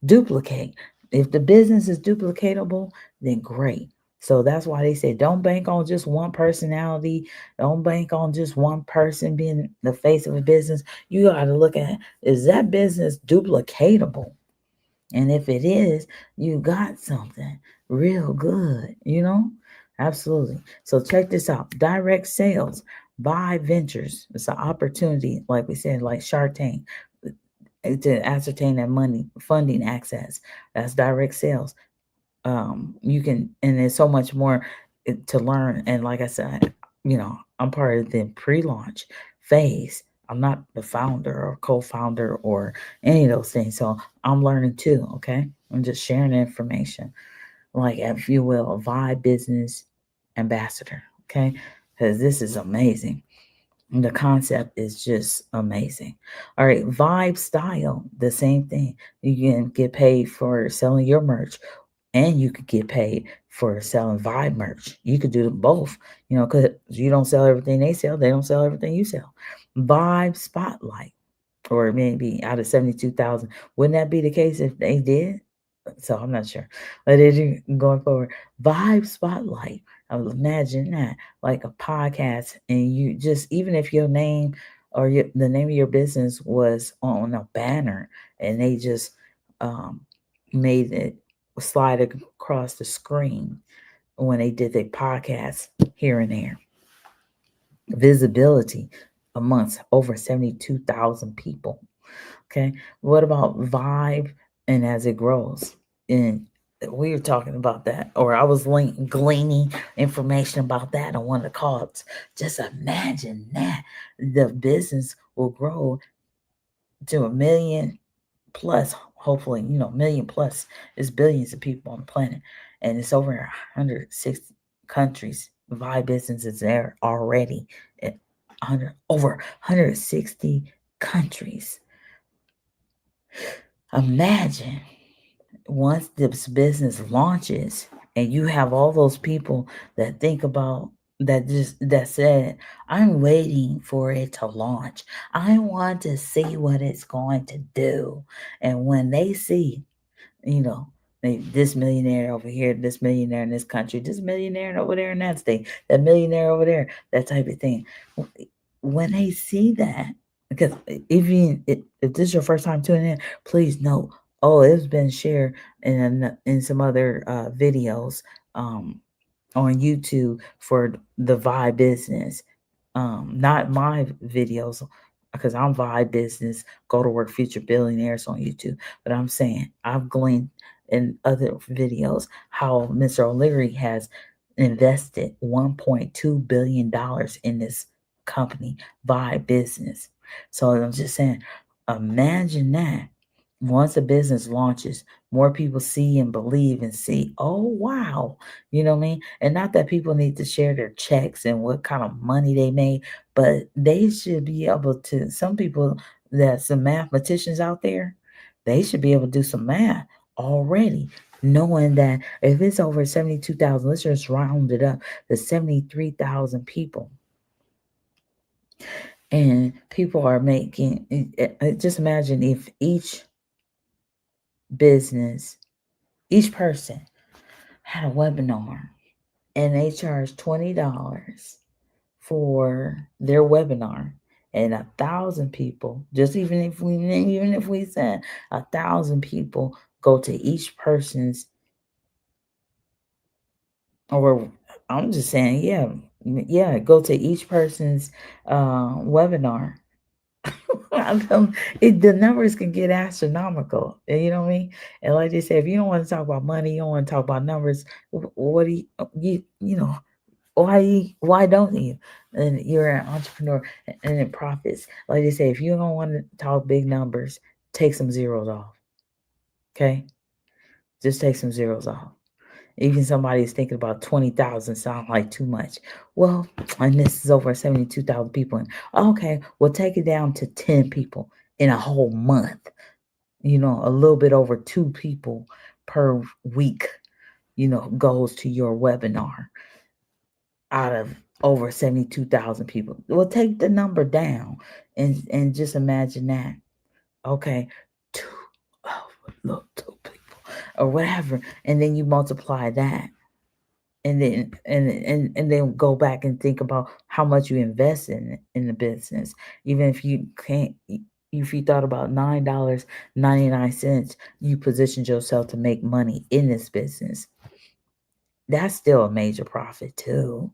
duplicate. If the business is duplicatable, then great. So that's why they say don't bank on just one personality. Don't bank on just one person being the face of a business. You got to look at, is that business duplicatable? And if it is, you got something real good, Absolutely. So check this out. Direct sales by ventures. It's an opportunity, like we said, like Shark Tank, to ascertain that money funding access. That's direct sales. You can, and there's so much more to learn. And like I said, I'm part of the pre-launch phase. I'm not the founder or co-founder or any of those things. So I'm learning too. Okay. I'm just sharing the information, like, if you will, a VYB business ambassador. Okay. Because this is amazing. The concept is just amazing. All right. Vibe style, the same thing. You can get paid for selling your merch, and you could get paid for selling Vibe merch. You could do both, because you don't sell everything they sell. They don't sell everything you sell. Vibe spotlight, or maybe out of 72,000. Wouldn't that be the case if they did? So I'm not sure. But going forward, Vibe spotlight. I would imagine that, like a podcast, and you just, even if your name or the name of your business was on a banner, and they just um, made it slide across the screen when they did their podcast here and there. Visibility amongst over 72,000 people. Okay. What about Vibe and as it grows? And we were talking about that, or I was gleaning information about that on one of the calls. Just imagine that the business will grow to 1 million plus, hopefully, million plus is billions of people on the planet. And it's over 160 countries. Vibe business is there already at over 160 countries. Imagine once this business launches and you have all those people that think about that said, I'm waiting for it to launch. I want to see what it's going to do. And when they see, you know, this millionaire over here, this millionaire in this country, this millionaire over there in that state, that millionaire over there, that type of thing. When they see that, because if this is your first time tuning in, please know, it's been shared in some other videos on YouTube for the Vibe business. Not my videos, because I'm Vibe business, GoDaWork Future Billionaires on YouTube. But I'm saying I've gleaned in other videos how Mr. O'Leary has invested $1.2 billion in this company, Vibe business. So I'm just saying, imagine that. Once a business launches, more people see and believe and see, oh, wow. You know what I mean? And not that people need to share their checks and what kind of money they made, but they should be able to, some people, that some mathematicians out there, they should be able to do some math already, knowing that if it's over 72,000, let's just round it up to 73,000 people. And people are making, just imagine if each business, each person had a webinar and they charged $20 for their webinar, and 1,000 people, just even if we said 1,000 people go to each person's, or I'm just saying, go to each person's webinar. The numbers can get astronomical. You know what I mean? And like they say, if you don't want to talk about money, you don't want to talk about numbers. What do you know? Why don't you? And you're an entrepreneur and it profits. Like they say, if you don't want to talk big numbers, take some zeros off. Okay. Just take some zeros off. Even somebody is thinking about 20,000 sound like too much. Well, and this is over 72,000 people. And okay, we'll take it down to 10 people in a whole month. A little bit over 2 people per week, goes to your webinar out of over 72,000 people. We'll take the number down and just imagine that. Okay, two, oh, look, 2 people or whatever. And then you multiply that. And then go back and think about how much you invest in the business. Even if you can't, if you thought about $9.99, you positioned yourself to make money in this business. That's still a major profit too.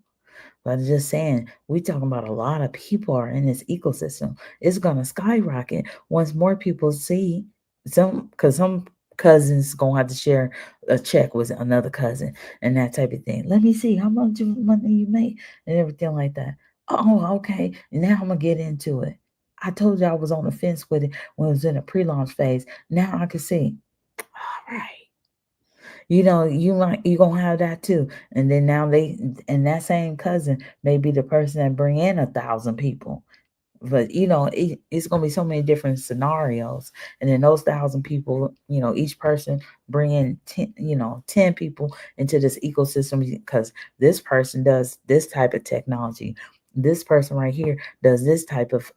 But I'm just saying, we talking about a lot of people are in this ecosystem. It's gonna skyrocket once more people see because some cousins gonna have to share a check with another cousin and that type of thing. Let me see how much money you make and everything like that. Oh, okay. Now I'm gonna get into it. I told you I was on the fence with it when it was in a pre-launch phase. Now I can see. All right. You gonna have that too. And then now and that same cousin may be the person that bring in 1,000 people. But it's gonna be so many different scenarios. And then those 1,000 people, each person bring in 10 people into this ecosystem because this person does this type of technology. This person right here does this type of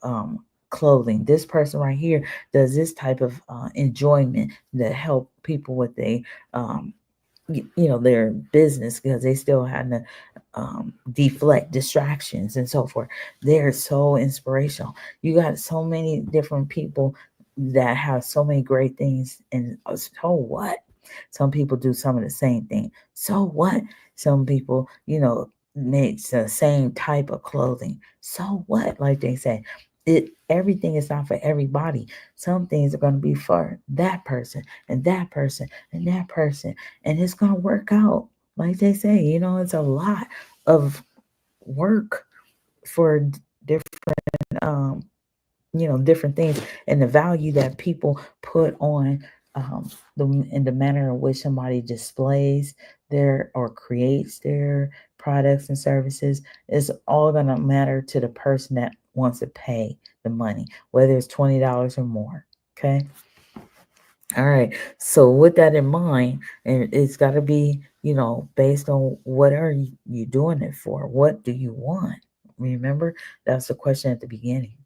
clothing. This person right here does this type of enjoyment that help people with their business because they still had to deflect distractions and so forth. They're so inspirational. You got so many different people that have so many great things, and so what? Some people do some of the same thing. So what? Some people, make the same type of clothing. So what? Like they say, everything is not for everybody. Some things are going to be for that person and that person and that person, and it's going to work out. Like they say, it's a lot of work for different different things, and the value that people put on in the manner in which somebody displays their or creates their products and services is all going to matter to the person that wants to pay the money, whether it's $20 or more. Okay. All right. So with that in mind, and it's got to be, based on what are you doing it for? What do you want? Remember, that's the question at the beginning.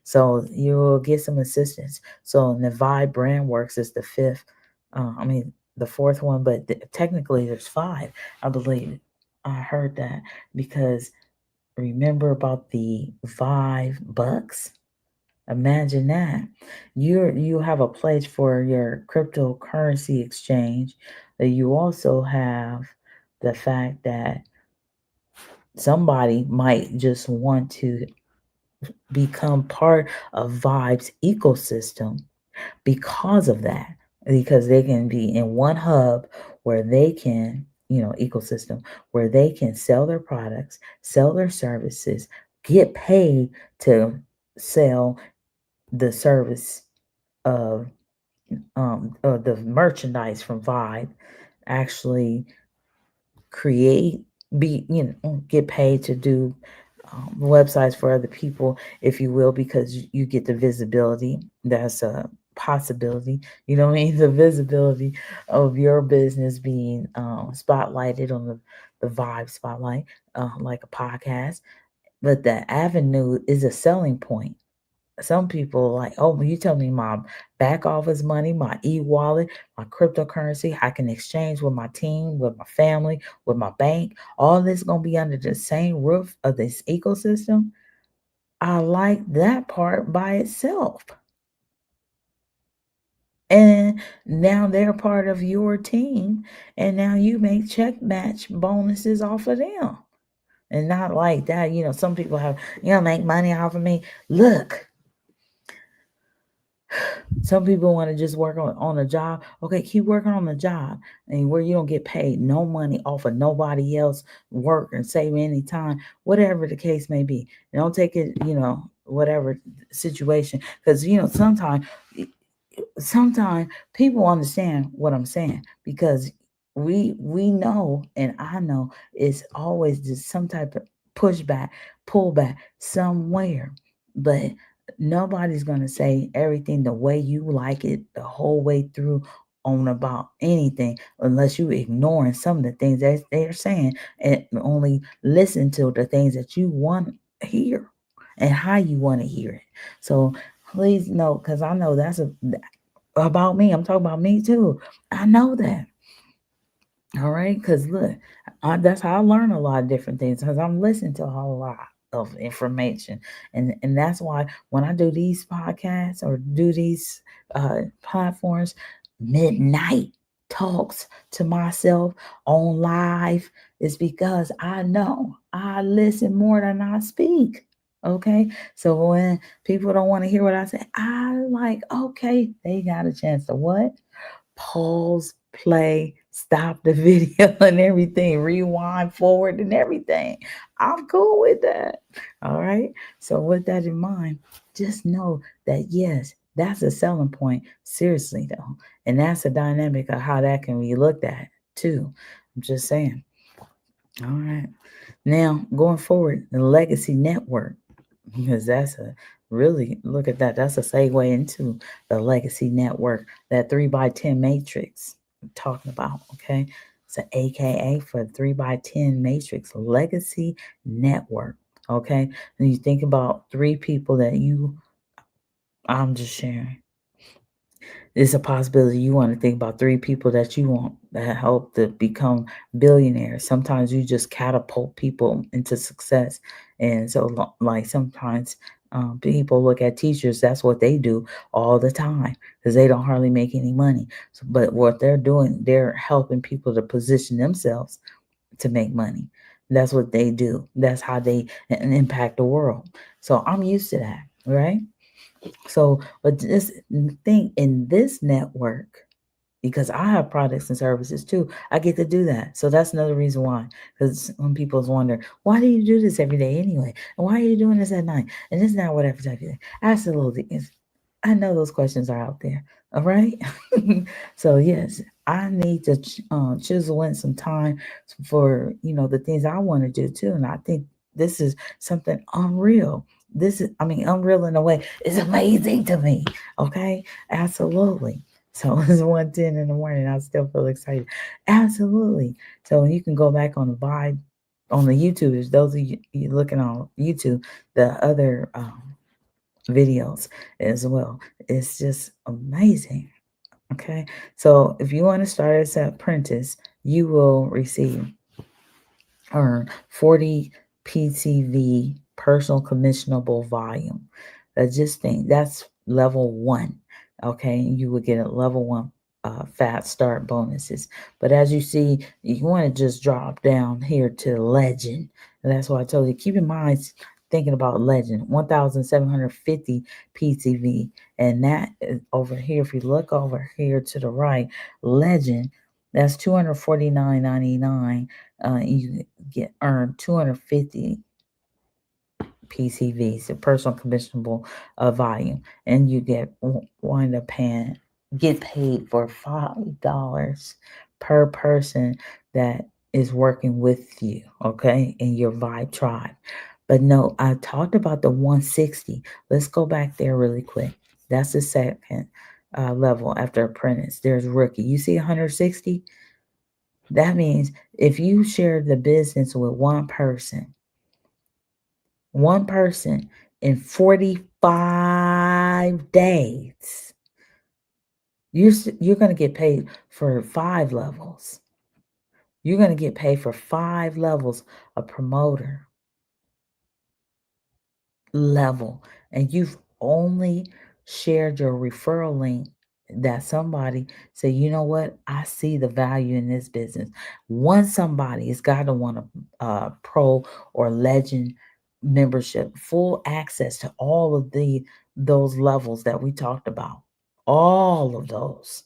So you will get some assistance. So the VYB brand works is the fifth. The fourth one, but technically there's 5. I believe I heard that because remember about the $5. Imagine that. You have a place for your cryptocurrency exchange. That you also have the fact that somebody might just want to become part of VYB's ecosystem because of that. Because they can be in one hub where they can, ecosystem where they can sell their products, sell their services, get paid to sell the service of the merchandise from VYB, actually create, get paid to do websites for other people, if you will, because you get the visibility. That's a possibility. You know what I mean? The visibility of your business being spotlighted on the VYB spotlight, like a podcast. But the avenue is a selling point. Some people like, oh, you tell me my back office money, my e-wallet, my cryptocurrency, I can exchange with my team, with my family, with my bank. All this going to be under the same roof of this ecosystem. I like that part by itself. And now they're part of your team. And now you make check match bonuses off of them. And not like that. Some people have, make money off of me. Look. Some people want to just work on a job. Okay, keep working on the job and where you don't get paid no money off of nobody else work and save any time, whatever the case may be. Don't take it, whatever situation. Because, sometimes sometimes people understand what I'm saying because we know, and I know it's always just some type of pushback, pullback somewhere, but nobody's gonna say everything the way you like it the whole way through on about anything unless you ignoring some of the things that they're saying and only listen to the things that you want to hear and how you want to hear it. So please know, because I know that's about me. I'm talking about me too. I know that. All right. Because look, that's how I learn a lot of different things because I'm listening to a whole lot of information. And that's why when I do these podcasts or do these platforms, midnight talks to myself on live is because I know I listen more than I speak. Okay. So when people don't want to hear what I say, I like, okay, they got a chance to what? Pause, play, stop the video and everything, rewind forward and everything. I'm cool with that. All right. So, with that in mind, just know that yes, that's a selling point. Seriously, though. And that's a dynamic of how that can be looked at, too. I'm just saying. All right. Now, going forward, the legacy network, because that's a really look at that. That's a segue into the legacy network, that 3x10 matrix I'm talking about. Okay. It's an AKA for 3x10 matrix legacy network. Okay. And you think about three people that I'm just sharing, it's a possibility you want to think about three people that you want that help to become billionaires. Sometimes you just catapult people into success. And so, like, sometimes people look at teachers, that's what they do all the time because they don't hardly make any money. So, but what they're doing, they're helping people to position themselves to make money. That's what they do. That's how they impact the world. So, I'm used to that, right? So, but this thing in this network, because I have products and services too, I get to do that. So that's another reason why. Because when people's wonder, why do you do this every day anyway? And why are you doing this at night? And this not whatever type of thing. Absolutely. I know those questions are out there. All right. So yes, I need to chisel in some time for the things I want to do too. And I think this is something unreal. This is, I mean, unreal in a way. It's amazing to me. Okay, absolutely. So it's 1:10 in the morning. I still feel excited. Absolutely. So you can go back on the vibe on the YouTube. If those of you looking on YouTube, the other videos as well. It's just amazing. Okay. So if you want to start as an apprentice, you will earn 40 PCV personal commissionable volume. Just think that's level one. Okay. You will get a level one fast start bonuses. But as you see, you want to just drop down here to legend. And that's why I told you, keep in mind thinking about legend 1,750 PCV. And that is over here, if you look over here to the right, legend, that's $249.99. You get earn 250 PCVs, the personal commissionable volume, and you wind up get paid for $5 per person that is working with you, okay, in your Vibe tribe. But no, I talked about the 160. Let's go back there really quick. That's the second level after apprentice. There's rookie. You see 160? That means if you share the business with one person in 45 days, you're going to get paid for 5 levels. You're going to get paid for 5 levels of promoter level, and you've only shared your referral link that somebody say, you know what, I see the value in this business. One somebody has got to want a pro or legend membership, full access to all of those levels that we talked about, all of those.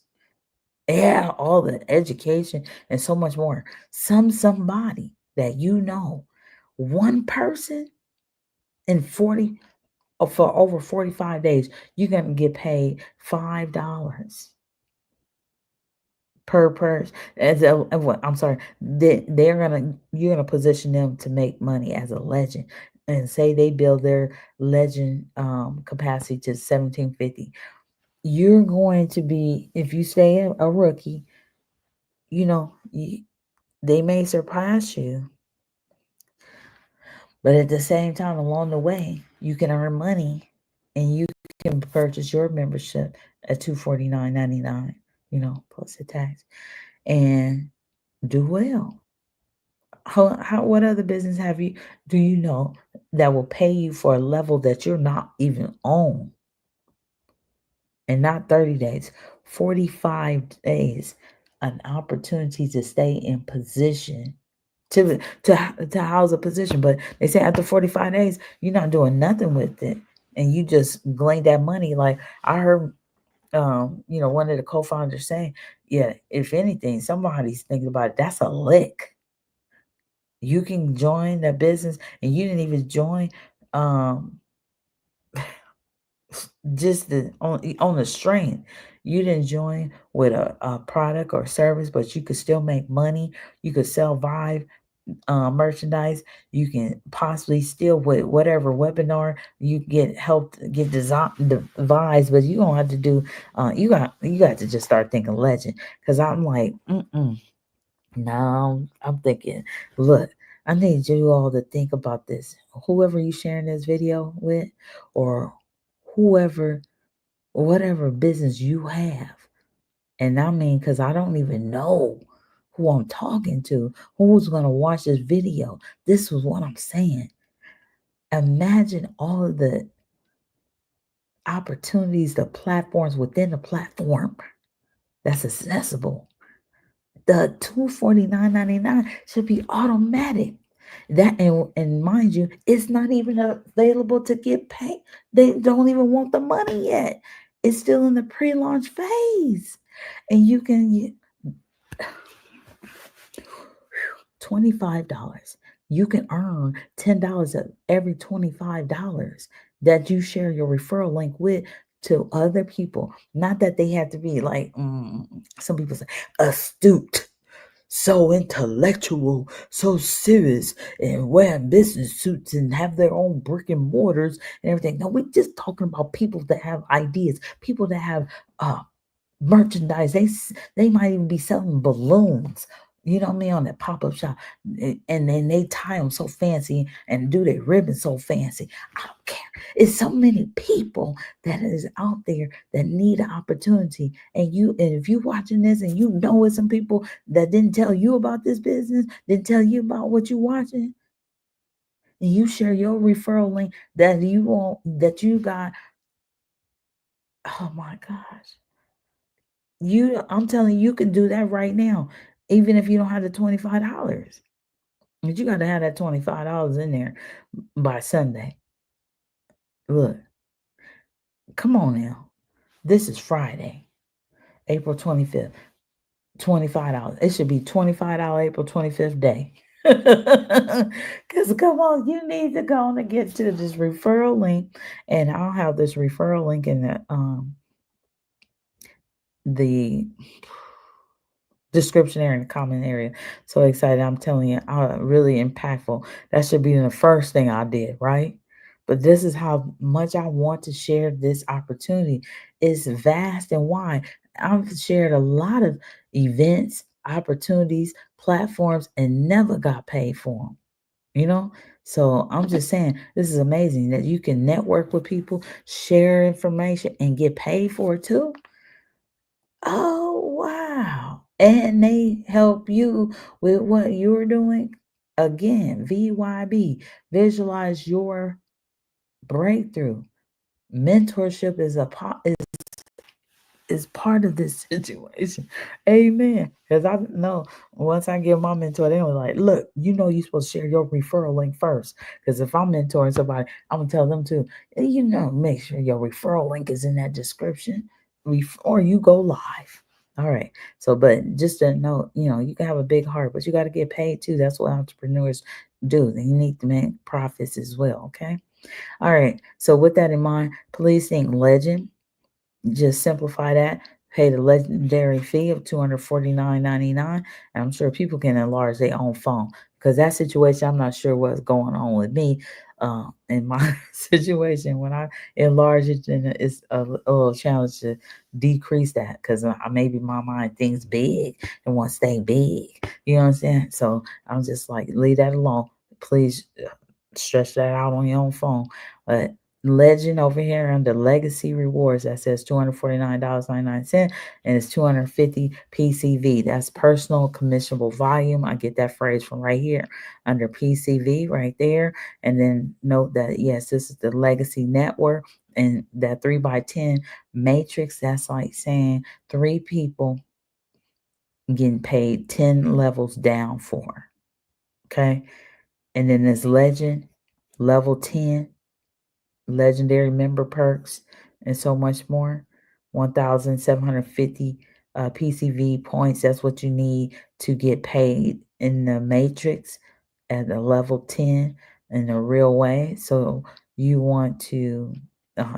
Yeah, all the education and so much more. Somebody that one person in 40 for over 45 days, you're going to get paid $5 per person. I'm sorry, you're gonna position them to make money as a legend, and say they build their legend capacity to 1750. You're going to be, if you stay a rookie, you know, they may surpass you, but at the same time, along the way, you can earn money, and you can purchase your membership at $249.99, plus the tax, and do well. How what other business do you know that will pay you for a level that you're not even on, and not 30 days, 45 days, an opportunity to stay in position, to house a position. But they say after 45 days, you're not doing nothing with it, and you just glean that money. Like I heard one of the co-founders saying, yeah, if anything, somebody's thinking about it, that's a lick. You can join the business, and you didn't even join um just on the strength. You didn't join with a product or service, but you could still make money. You could sell Vive merchandise. You can possibly still, with whatever webinar you get, help get design devised, but you don't have to do you got to just start thinking legend. Because I'm like, now I'm thinking, look, I need you all to think about this. Whoever you sharing this video with, or whoever, whatever business you have. And I mean, because I don't even know who I'm talking to, who's going to watch this video. This was what I'm saying. Imagine all of the opportunities, the platforms within the platform that's accessible. The $249.99 should be automatic. That, and mind you, it's not even available to get paid. They don't even want the money yet. It's still in the pre-launch phase. And you can $25. You can earn $10 of every $25 that you share your referral link with to other people. Not that they have to be like some people say astute, so intellectual, so serious, and wearing business suits and have their own brick and mortars and everything. No, we're just talking about people that have ideas, people that have merchandise. They might even be selling balloons. You know what I mean, on that pop-up shop, and then they tie them so fancy and do their ribbons so fancy. I don't care. It's so many people that is out there that need an opportunity, and if you watching this and you know it's some people that didn't tell you about this business, didn't tell you about what you watching, and you share your referral link that you got. Oh my gosh. I'm telling you, you can do that right now, even if you don't have the $25. But you got to have that $25 in there by Sunday. Look, come on now. This is Friday, April 25th. $25. It should be $25 April 25th day. Because come on, you need to go on and get to this referral link. And I'll have this referral link in the description area, in the comment area. So excited. I'm telling you, really impactful. That should be the first thing I did, right? But this is how much I want to share this opportunity. It's vast and wide. I've shared a lot of events, opportunities, platforms, and never got paid for them. So I'm just saying, this is amazing that you can network with people, share information, and get paid for it too. Oh, wow. And they help you with what you're doing. Again, VYB, visualize your breakthrough. Mentorship is part of this situation. Amen. Because I know once I give my mentor, they were like, look, you're supposed to share your referral link first. Because if I'm mentoring somebody, I'm going to tell them too, make sure your referral link is in that description before you go live. All right. So, but just to know, you can have a big heart, but you got to get paid too. That's what entrepreneurs do. They need to make profits as well. Okay. All right. So with that in mind, please think legend. Just simplify that. Pay the legendary fee of $249.99. And I'm sure people can enlarge their own phone because that situation, I'm not sure what's going on with me. In my situation, when I enlarge it, then it's a little challenge to decrease that because maybe my mind thinks big and wants to stay big. You know what I'm saying? So I'm just like, leave that alone. Please stretch that out on your own phone. But legend over here under legacy rewards that says $249.99 and it's 250 PCV. That's personal commissionable volume. I get that phrase from right here under PCV right there. And then note that yes, this is the legacy network, and that 3x10 matrix, that's like saying three people getting paid 10 levels down for. Okay. And then this legend level 10 legendary member perks, and so much more. 1,750 PCV points. That's what you need to get paid in the matrix at the level 10 in a real way. So you want to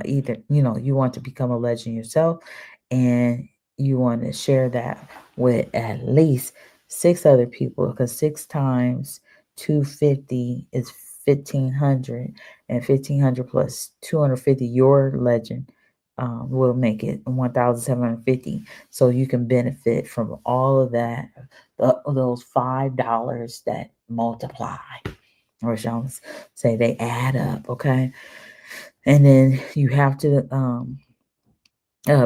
either, you want to become a legend yourself, and you want to share that with at least six other people, because 6 times 250 is 1,500, and 1,500 plus 250, your legend will make it 1,750. So you can benefit from all of that, those $5 that multiply, or shall I say they add up, okay? And then you have to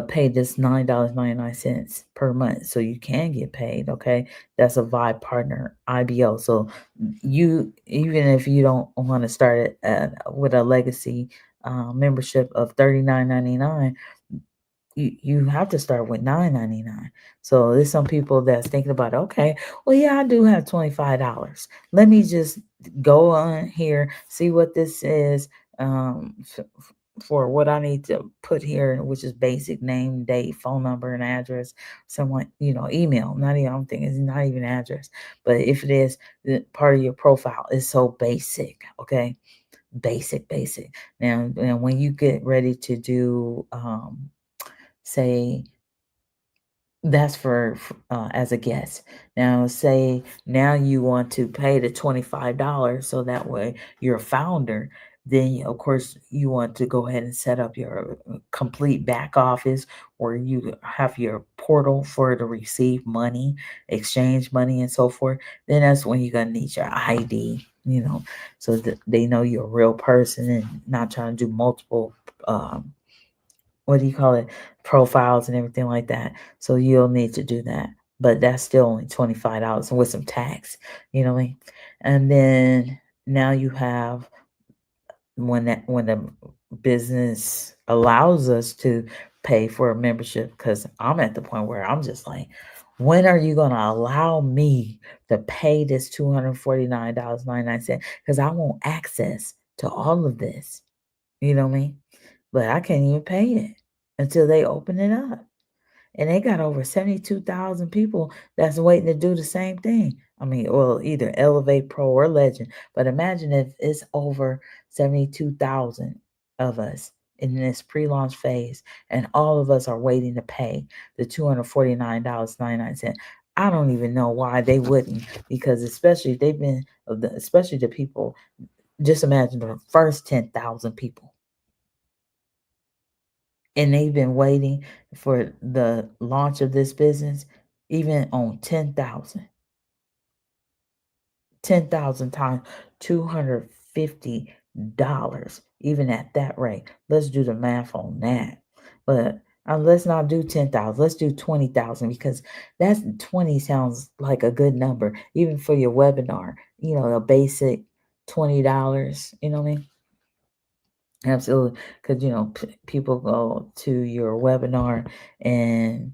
pay this $9.99 per month so you can get paid. Okay, that's a VYB partner IBO. So you, even if you don't want to start it with a legacy membership of $39.99, you have to start with $9.99. So there's some people that's thinking about, okay, well, yeah, I do have $25. Let me just go on here, see what this is, for what I need to put here, which is basic name, date, phone number, and address. Someone, email. Not even, I don't think it's not even address, but if it is, part of your profile is so basic. Okay, basic. Now, when you get ready to do, say, that's for as a guest. Now, say now you want to pay the $25 so that way you're a founder. Then, of course, you want to go ahead and set up your complete back office where you have your portal for to receive money, exchange money, and so forth. Then that's when you're going to need your ID, so that they know you're a real person and not trying to do multiple what do you call it, profiles and everything like that. So you'll need to do that. But that's still only $25 with some tax, you know what I mean? And then now you have, when the business allows us to pay for a membership, because I'm at the point where I'm just like, when are you going to allow me to pay this $249.99? Because I want access to all of this, you know what I mean? But I can't even pay it until they open it up. And they got over 72,000 people that's waiting to do the same thing. I mean, well, either Elevate Pro or Legend. But imagine if it's over 72,000 of us in this pre-launch phase, and all of us are waiting to pay the $249.99. I don't even know why they wouldn't, because especially they've been, especially the people, just imagine the first 10,000 people, and they've been waiting for the launch of this business, even on 10,000 times $250, even at that rate. Let's do the math on that. But let's not do 10,000. Let's do 20,000, because that's 20 sounds like a good number, even for your webinar. A basic $20. You know what I mean? Absolutely, because people go to your webinar, and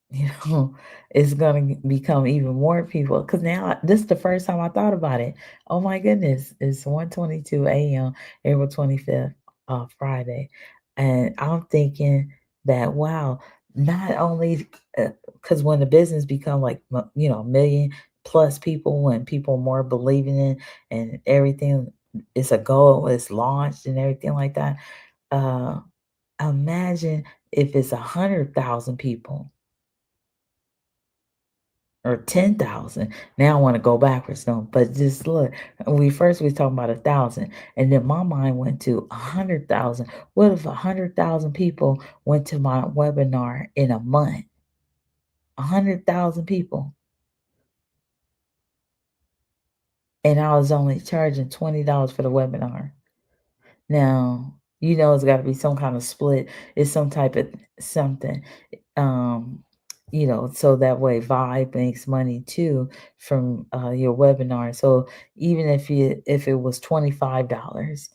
you know it's gonna become even more people. Because now this is the first time I thought about it. Oh my goodness, it's 1:22 a.m. April 25th, Friday, and I'm thinking that wow, not only because when the business become like a million plus people, when people more believing in and everything, it's a goal, it's launched and everything like that. Uh, Imagine if it's 100,000 people or 10,000. Now I want to go backwards, no, but just look, we first we talking about 1,000, and then my mind went to 100,000. What if 100,000 people went to my webinar in a month? 100,000 people, and I was only charging $20 for the webinar. Now, it's got to be some kind of split. It's some type of something. um so that way Vibe makes money too from your webinar. So even if it was $25,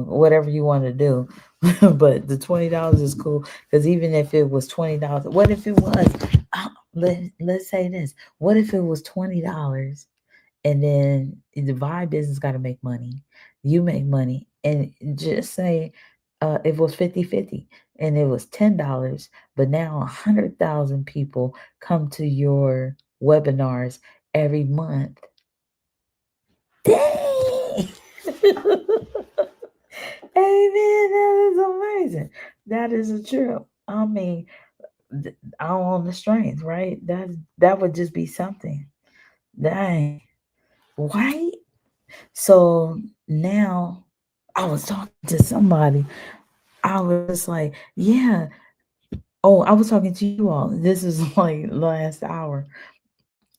whatever you want to do, but the $20 is cool, because even if it was $20, what if it was let's say this, what if it was $20, and then the Vibe business got to make money, you make money, and just say if it was 50-50 and it was $10, but now 100,000 people come to your webinars every month. Dang! Amen. That is amazing. That is a trip. I mean, all on the strength, right? That would just be something. Dang. Right? So now I was talking to somebody. I was just like, yeah. Oh, I was talking to you all. This is like last hour.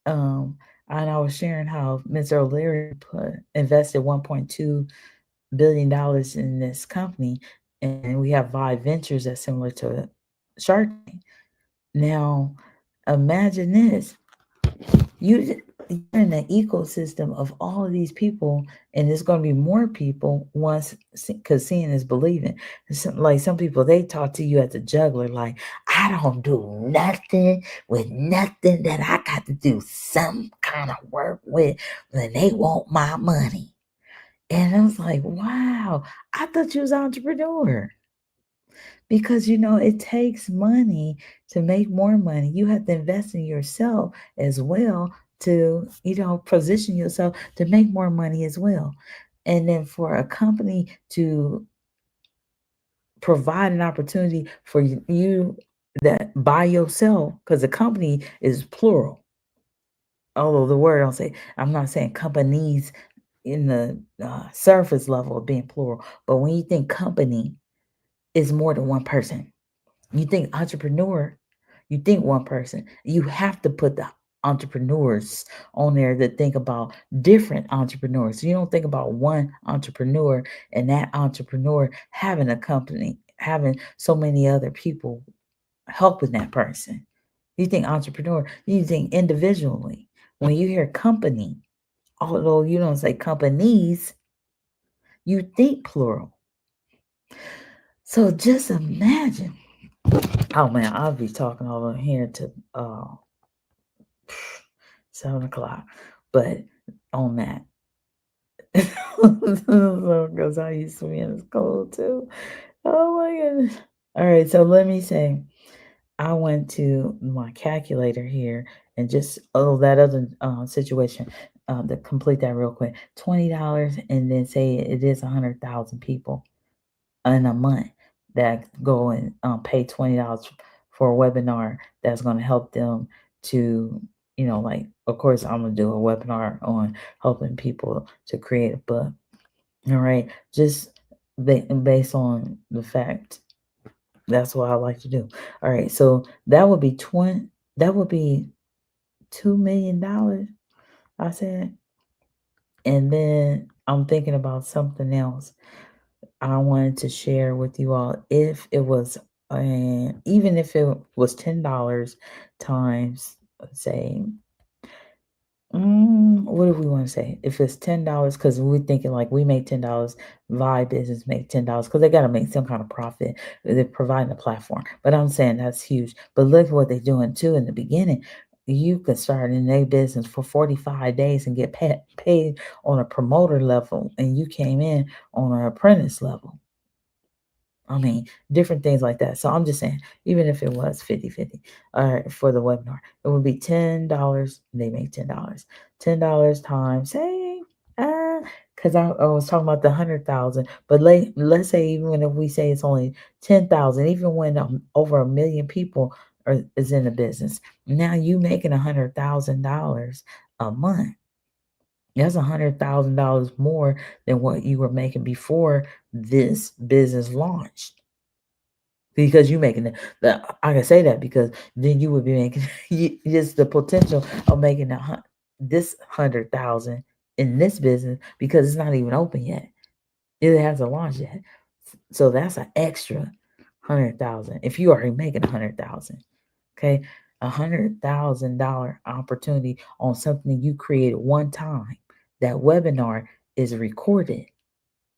Um, and I was sharing how Mr. O'Leary invested $1.2 billion in this company, and we have Vive Ventures that's similar to Shark Tank. Now, imagine this: you're in the ecosystem of all of these people, and there's going to be more people once, because seeing is believing. Like some people, they talk to you as a juggler, like, I don't do nothing with nothing that I got to do some kind of work with, when they want my money. And I was like, wow, I thought you was an entrepreneur. Because it takes money to make more money. You have to invest in yourself as well to, position yourself to make more money as well. And then for a company to provide an opportunity for you that by yourself, because the company is plural. Although the word don't say, I'm not saying companies in the surface level of being plural, but when you think company, is more than one person. You think entrepreneur, you think one person. You have to put the entrepreneurs on there that think about different entrepreneurs. You don't think about one entrepreneur and that entrepreneur having a company, having so many other people helping that person. You think entrepreneur, you think individually. When you hear company, although you don't say companies, you think plural. So just imagine. Oh man, I'll be talking all in here to 7 o'clock, but on that, because I used to be in school too. Oh my goodness! All right, so let me say, I went to my calculator here and just that other situation. To complete that real quick, $20, and then say it is 100,000 people in a month that go and pay $20 for a webinar that's going to help them to, like, of course, I'm going to do a webinar on helping people to create a book. All right. Just based on the fact that's what I like to do. All right. So that would be $2 million, I said. And then I'm thinking about something else I wanted to share with you all. If it was, even if it was $10 times, let's say, what do we want to say? If it's $10, because we're thinking like we make $10, Vibe business make $10, because they got to make some kind of profit. They're providing a platform, but I'm saying that's huge. But look at what they're doing too. In the beginning, you could start in a business for 45 days and get paid on a promoter level, and you came in on an apprentice level. I mean, different things like that. So I'm just saying, even if it was 50-50, for the webinar, it would be $10. They make $10. $10 times, say, because I was talking about the 100,000, but let's say even if we say it's only 10,000, even when over 1 million people is in the business, now you making $100,000 a month. That's $100,000 more than what you were making before this business launched. Because you making I can say that because then you would be making just the potential of making this 100,000 in this business because it's not even open yet. It hasn't launched yet. So that's an extra 100,000 if you already making 100,000. Okay, $100,000 opportunity on something you created one time. That webinar is recorded.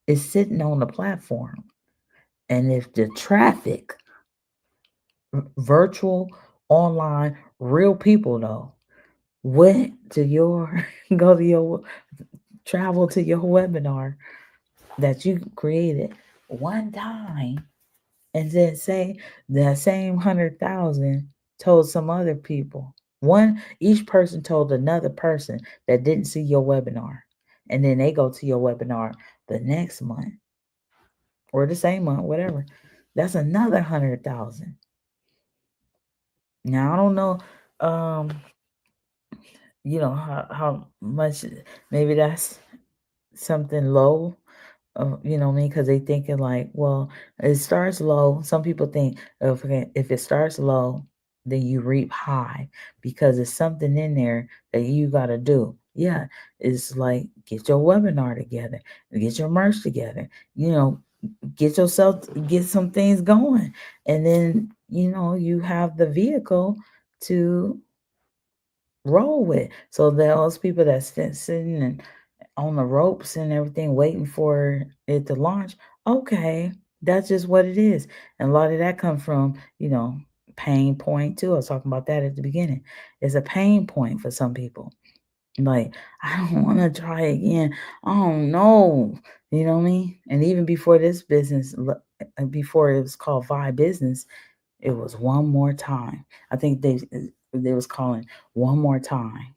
It's sitting on the platform, and if the traffic, virtual, online, real people though, went to your go to your travel to your webinar that you created one time, and then say that same 100,000 told some other people. Each person told another person that didn't see your webinar, and then they go to your webinar the next month or the same month, whatever. That's another 100,000. Now I don't know, um, how much. Maybe that's something low. You know what I mean? Because they thinking like, well, it starts low. Some people think if it starts low, then you reap high because it's something in there that you got to do. Yeah, it's like get your webinar together, get your merch together. Get some things going, and then you have the vehicle to roll with. So those people that's sitting and on the ropes and everything, waiting for it to launch. Okay, that's just what it is. And a lot of that comes from, pain point too. I was talking about that at the beginning. It's a pain point for some people. Like, I don't want to try again. I don't know. You know what I mean? And even before this business, before it was called VYB Business, it was one more time. I think they was calling one more time.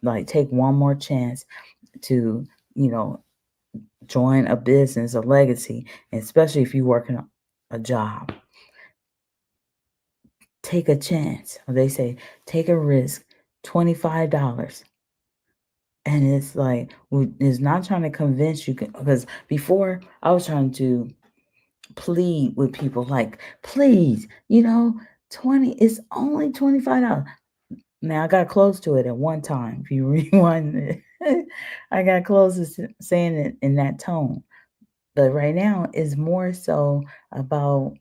Like, take one more chance to, you know, join a business, a legacy, especially if you work in a job. Take a chance. They say take a risk, $25. And it's like, it's not trying to convince you, because before I was trying to plead with people like, please, 20, it's only $25. Now I got close to it at one time. If you rewind it, I got close to saying it in that tone. But right now it's more so about,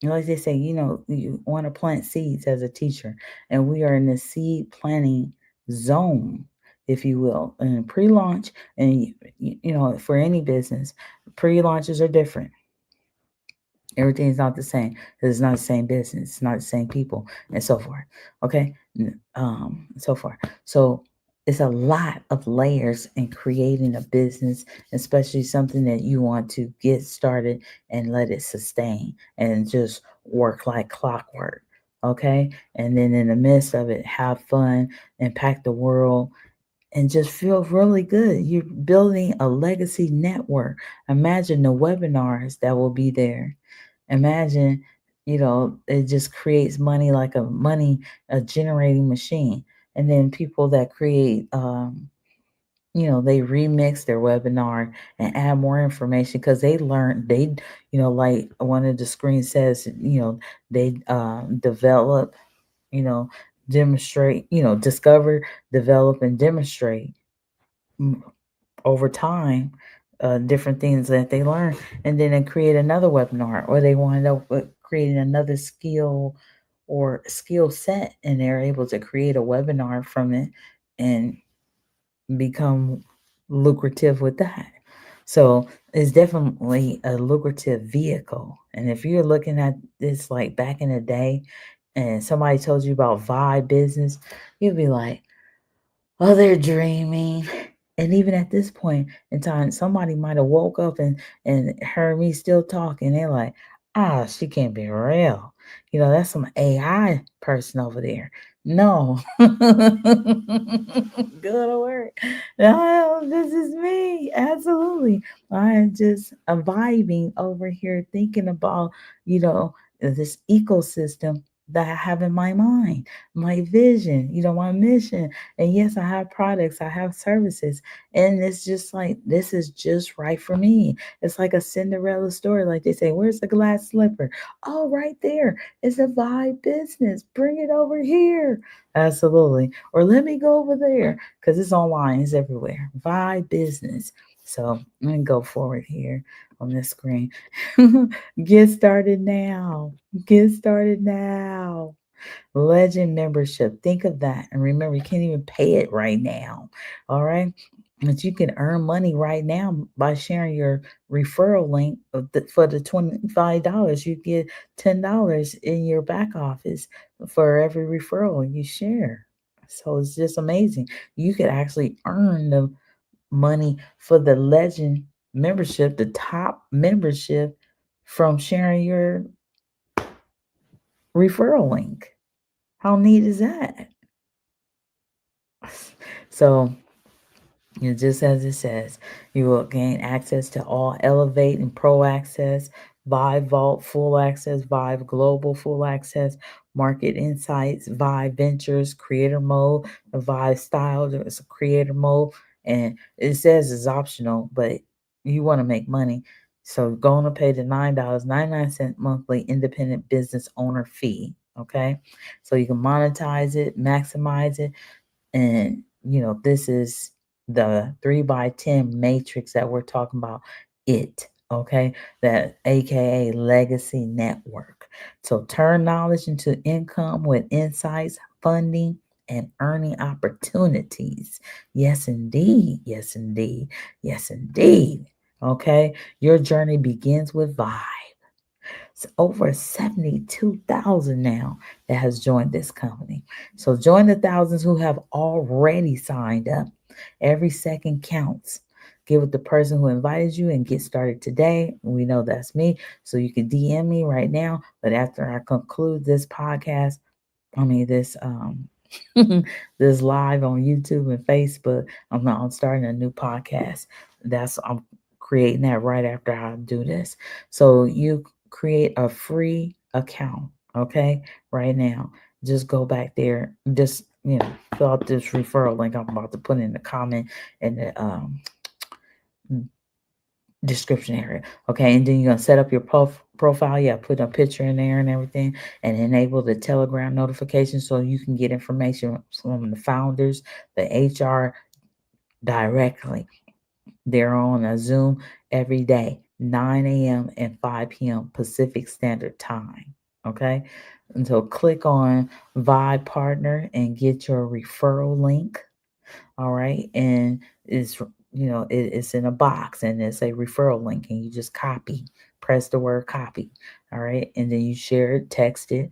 like they say, you want to plant seeds as a teacher, and we are in the seed planting zone, if you will, in pre-launch. And for any business, pre-launches are different. Everything's not the same because it's not the same business, it's not the same people, and so forth. Okay, so far. So it's a lot of layers in creating a business, especially something that you want to get started and let it sustain and just work like clockwork. Okay, and then in the midst of it, have fun, impact the world, and just feel really good. You're building a legacy network. Imagine the webinars that will be there. Imagine, it just creates money like a generating machine. And then people that create, they remix their webinar and add more information because like one of the screens says, they develop, you know, demonstrate, discover, develop, and demonstrate over time, different things that they learn, and then they create another webinar, or they wind up with creating another skill or skill set, and they're able to create a webinar from it and become lucrative with that. So it's definitely a lucrative vehicle. And if you're looking at this like back in the day and somebody told you about VYB Business, you'd be like, oh, they're dreaming. And even at this point in time, somebody might have woke up and heard me still talking. They're like, she can't be real. That's some AI person over there. No. Go to work. No, this is me. Absolutely. I am just vibing over here thinking about, you know, this ecosystem that I have in my mind, my vision, my mission. And yes, I have products, I have services. And it's just like, this is just right for me. It's like a Cinderella story. Like they say, where's the glass slipper? Oh, right there. It's a vibe business. Bring it over here. Absolutely. Or let me go over there because it's online, it's everywhere. Vibe business. So let me go forward here on this screen. Get started now. Get started now. Legend membership. Think of that. And remember, you can't even pay it right now. All right. But you can earn money right now by sharing your referral link for the $25. You get $10 in your back office for every referral you share. So it's just amazing. You could actually earn the money for the legend membership, the top membership, from sharing your referral link. How neat is that? So, just as it says, you will gain access to all Elevate and Pro Access, Vive Vault Full Access, Vive Global Full Access, Market Insights, Vive Ventures, Creator Mode, the Vive Style, there's a Creator Mode, and it says it's optional, but you want to make money. So go on to pay the $9.99 monthly independent business owner fee. Okay. So you can monetize it, maximize it, and this is the 3 by 10 matrix that we're talking about. Okay, that AKA legacy network. So turn knowledge into income with insights, funding, and earning opportunities. Yes, indeed. Yes, indeed. Yes, indeed. Okay, your journey begins with Vibe. It's over 72,000 now that has joined this company. So join the thousands who have already signed up. Every second counts. Get with the person who invited you and get started today. We know that's me. So you can DM me right now. But after I conclude this podcast, this this live on YouTube and Facebook, I'm starting a new podcast. I'm creating that right after I do this. So you create a free account, okay? Right now, just go back there, just fill out this referral link I'm about to put in the comment and the description area. Okay, and then you're gonna set up your profile. Yeah, put a picture in there and everything, and enable the Telegram notification so you can get information from the founders, the HR directly. They're on a Zoom every day, 9 a.m. and 5 p.m. Pacific Standard Time. Okay, and so click on Vibe Partner and get your referral link. All right. And it's in a box and it's a referral link and you just press the word copy. All right. And then you share it, text it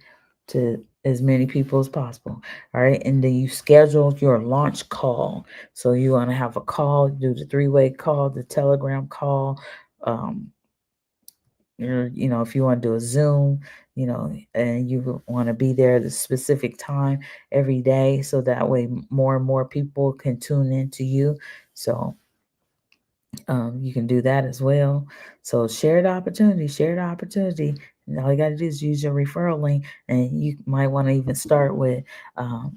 to as many people as possible. All right. And then you schedule your launch call. So you want to have a call, do the 3-way call, the Telegram call. If you want to do a Zoom, and you want to be there at a specific time every day, so that way more and more people can tune into you. So you can do that as well. So share the opportunity. And all you got to do is use your referral link, and you might want to even start with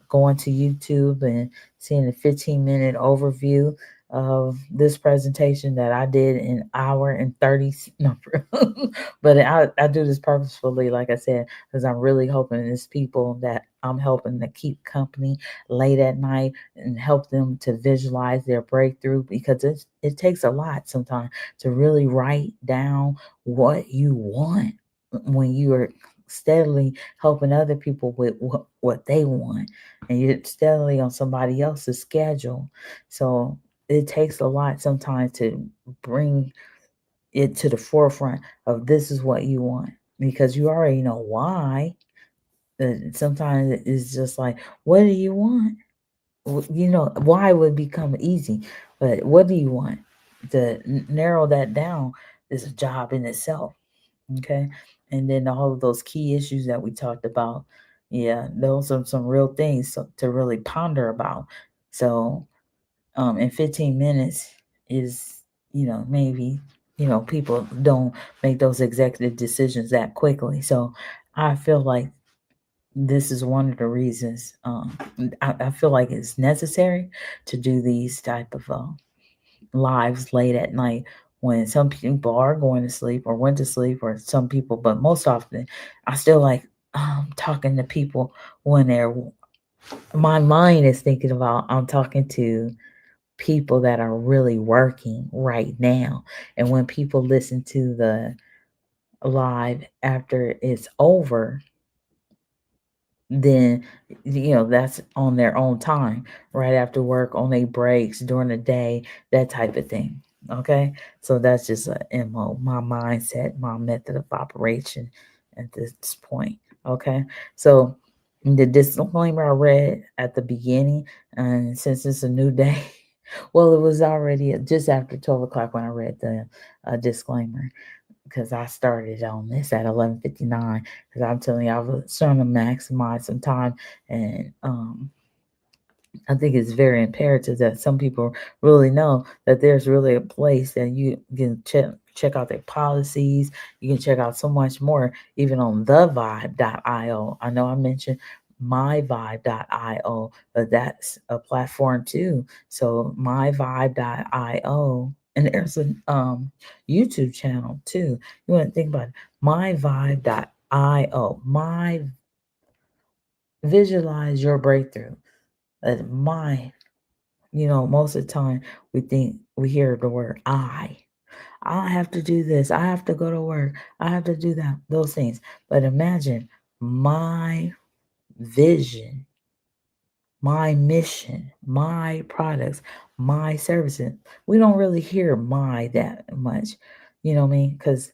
going to YouTube and seeing a 15-minute overview of this presentation that I did in hour and 30 number. But I do this purposefully, like I said, because I'm really hoping it's people that I'm helping to keep company late at night and help them to visualize their breakthrough, because it takes a lot sometimes to really write down what you want when you are steadily helping other people with what they want, and you're steadily on somebody else's schedule. So it takes a lot sometimes to bring it to the forefront of this is what you want, because you already know why. Sometimes it's just like, what do you want? Why would become easy, but what do you want? To narrow that down is a job in itself. Okay. And then all of those key issues that we talked about, Yeah, those are some real things to really ponder about. So, in 15 minutes is, maybe, people don't make those executive decisions that quickly. So I feel like this is one of the reasons, I feel like it's necessary to do these type of lives late at night when some people are going to sleep or went to sleep, or some people, but most often I still like talking to people when my mind is thinking about, I'm talking to people that are really working right now. And when people listen to the live after it's over, then that's on their own time, right after work, on their breaks, during the day, that type of thing. Okay, so that's just a mo, my mindset, my method of operation at this point. Okay, so the disclaimer I read at the beginning, and since it's a new day, well, it was already just after 12 o'clock when I read the disclaimer, because I started on this at 11:59. Because I'm telling you, I was trying to maximize some time, and I think it's very imperative that some people really know that there's really a place that you can check out their policies. You can check out so much more, even on thevibe.io. I know I mentioned myvibe.io, but that's a platform too. So myvibe.io, and there's a YouTube channel too. You want to think about it. Myvibe.io. My Visualize your breakthrough. My most of the time we hear the word I have to do this, I have to go to work, I have to do that, those things. But imagine my vision, my mission, my products, my services. We don't really hear my that much, you know what I mean? Because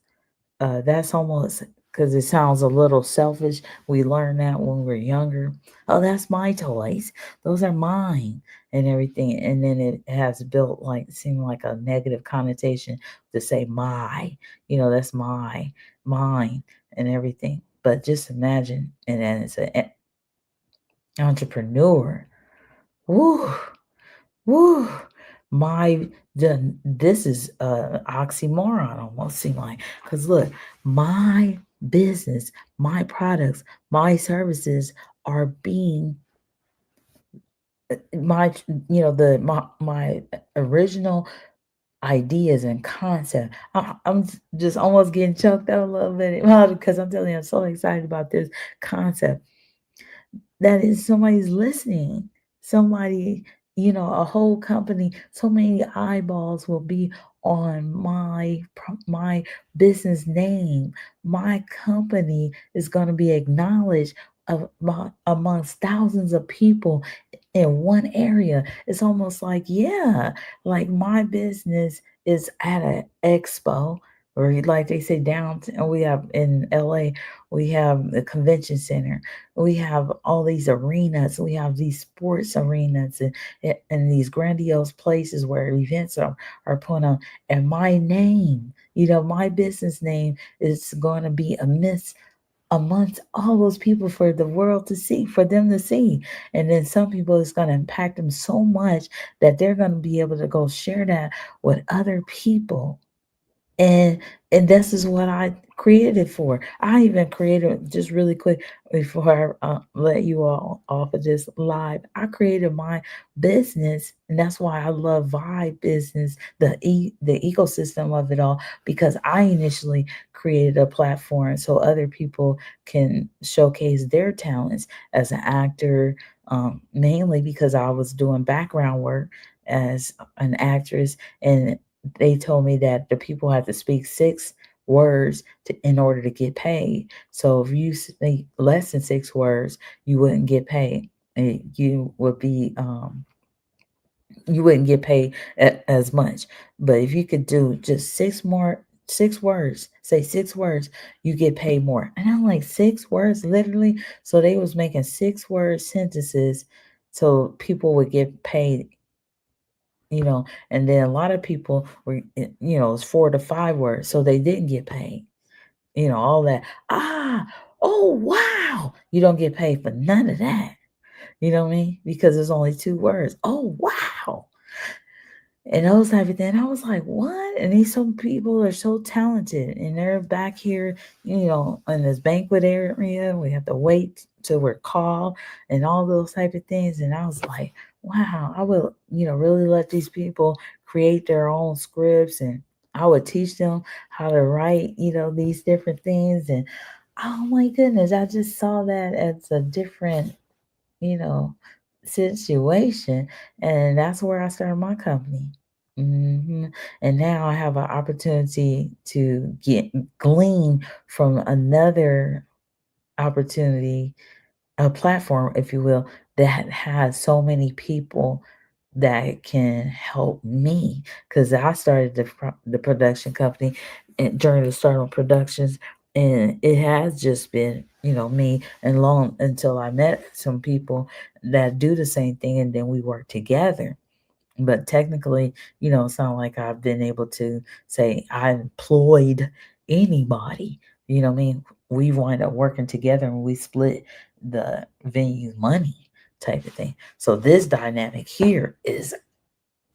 that's almost, because it sounds a little selfish. We learned that when we were younger. Oh, that's my toys. Those are mine and everything. And then it has built like, seem like a negative connotation to say my, that's mine and everything. But just imagine, and then it's an entrepreneur. Woo, woo. This is a oxymoron almost, seem like, because look, my business, my products, my services are being my my original ideas and concept. I'm just almost getting choked up a little bit because I'm telling you, I'm so excited about this concept. That is, somebody's listening. Somebody, a whole company, so many eyeballs will be on my business name. My company is going to be acknowledged amongst thousands of people in one area. It's almost like, yeah, like my business is at an expo, or like they say downtown. We have in LA, we have the convention center, we have all these arenas, we have these sports arenas, and these grandiose places where events are put on. And my name, my business name is going to be amongst all those people for the world to see, for them to see. And then some people, it's going to impact them so much that they're going to be able to go share that with other people. And this is what I created for. I even created, just really quick before I let you all off of this live, I created my business, and that's why I love Vibe business, the ecosystem of it all, because I initially created a platform so other people can showcase their talents as an actor, mainly because I was doing background work as an actress, and they told me that the people have to speak 6 words in order to get paid. So if you speak less than 6 words, you wouldn't get paid. And you wouldn't get paid as much. But if you could do just 6 words, say 6 words, you get paid more. And I'm like, 6 words, literally. So they was making 6 word sentences so people would get paid, and then a lot of people were, it's 4 to 5 words, so they didn't get paid, all that. Oh, wow. You don't get paid for none of that. You know what I mean? Because there's only 2 words. Oh, wow. And those type of thing. I was like, what? And these some people are so talented and they're back here, in this banquet area. We have to wait till we're called and all those type of things. And I was like, wow, I would, really let these people create their own scripts and I would teach them how to write, these different things. And oh my goodness, I just saw that as a different you know, situation. And that's where I started my company. And now I have an opportunity to glean from another opportunity, a platform, if you will, that has so many people that can help me because I started the production company and during the start of productions, and it has just been me and long until I met some people that do the same thing, and then we work together. But technically, it's not like I've been able to say I employed anybody. You know what I mean? We wind up working together and we split the venue money type of thing. So this dynamic here is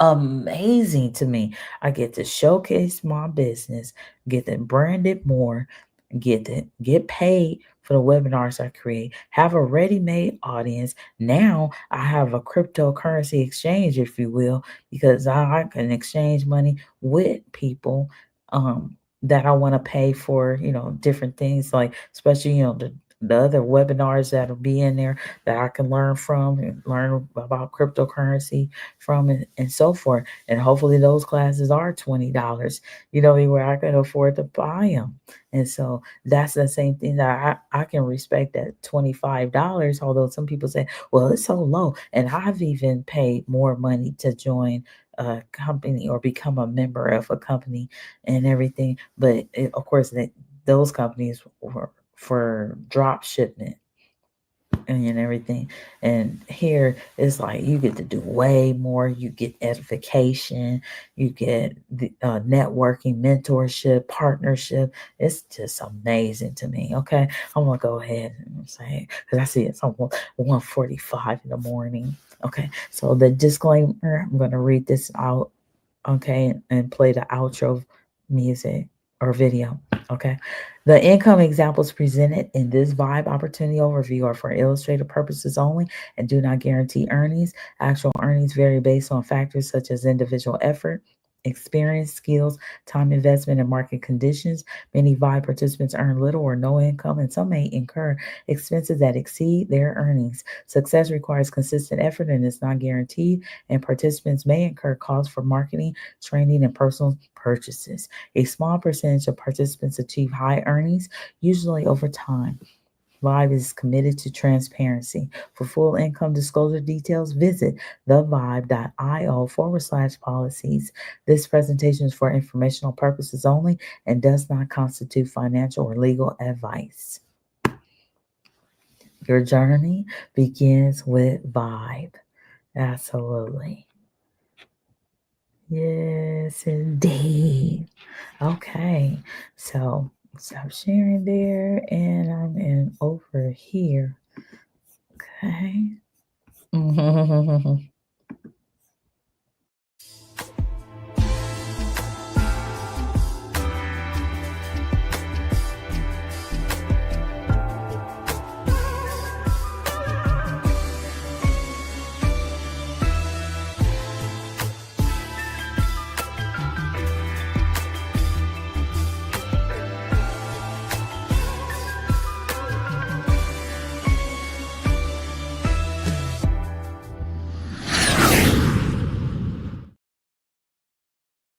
amazing to me. I get to showcase my business, get to brand it more, get paid for the webinars I create, have a ready-made audience. Now I have a cryptocurrency exchange, if you will, because I can exchange money with people that I want to pay for, different things like especially, the other webinars that'll be in there that I can learn from and learn about cryptocurrency from and so forth. And hopefully those classes are $20, where I can afford to buy them. And so that's the same thing that I can respect at $25, although some people say, well, it's so low. And I've even paid more money to join a company or become a member of a company and everything. But of course, those companies were for drop shipment and everything. And here it's like you get to do way more. You get edification, you get the networking, mentorship, partnership. It's just amazing to me. Okay, I'm gonna go ahead and say because I see it's almost 1:45 in the morning. Okay, so the disclaimer. I'm gonna read this out. Okay, and play the outro music or video. Okay. The income examples presented in this VYB opportunity overview are for illustrative purposes only and do not guarantee earnings. Actual earnings vary based on factors such as individual effort, experience, skills, time investment, and market conditions. Many VYB participants earn little or no income, and some may incur expenses that exceed their earnings. Success requires consistent effort and is not guaranteed, and participants may incur costs for marketing, training, and personal purchases. A small percentage of participants achieve high earnings, usually over time. VYB is committed to transparency. For full income disclosure details, visit thevibe.io/policies. This presentation is for informational purposes only and does not constitute financial or legal advice. Your journey begins with VYB. Absolutely. Yes, indeed. Okay, so stop sharing there, and I'm in over here. Okay.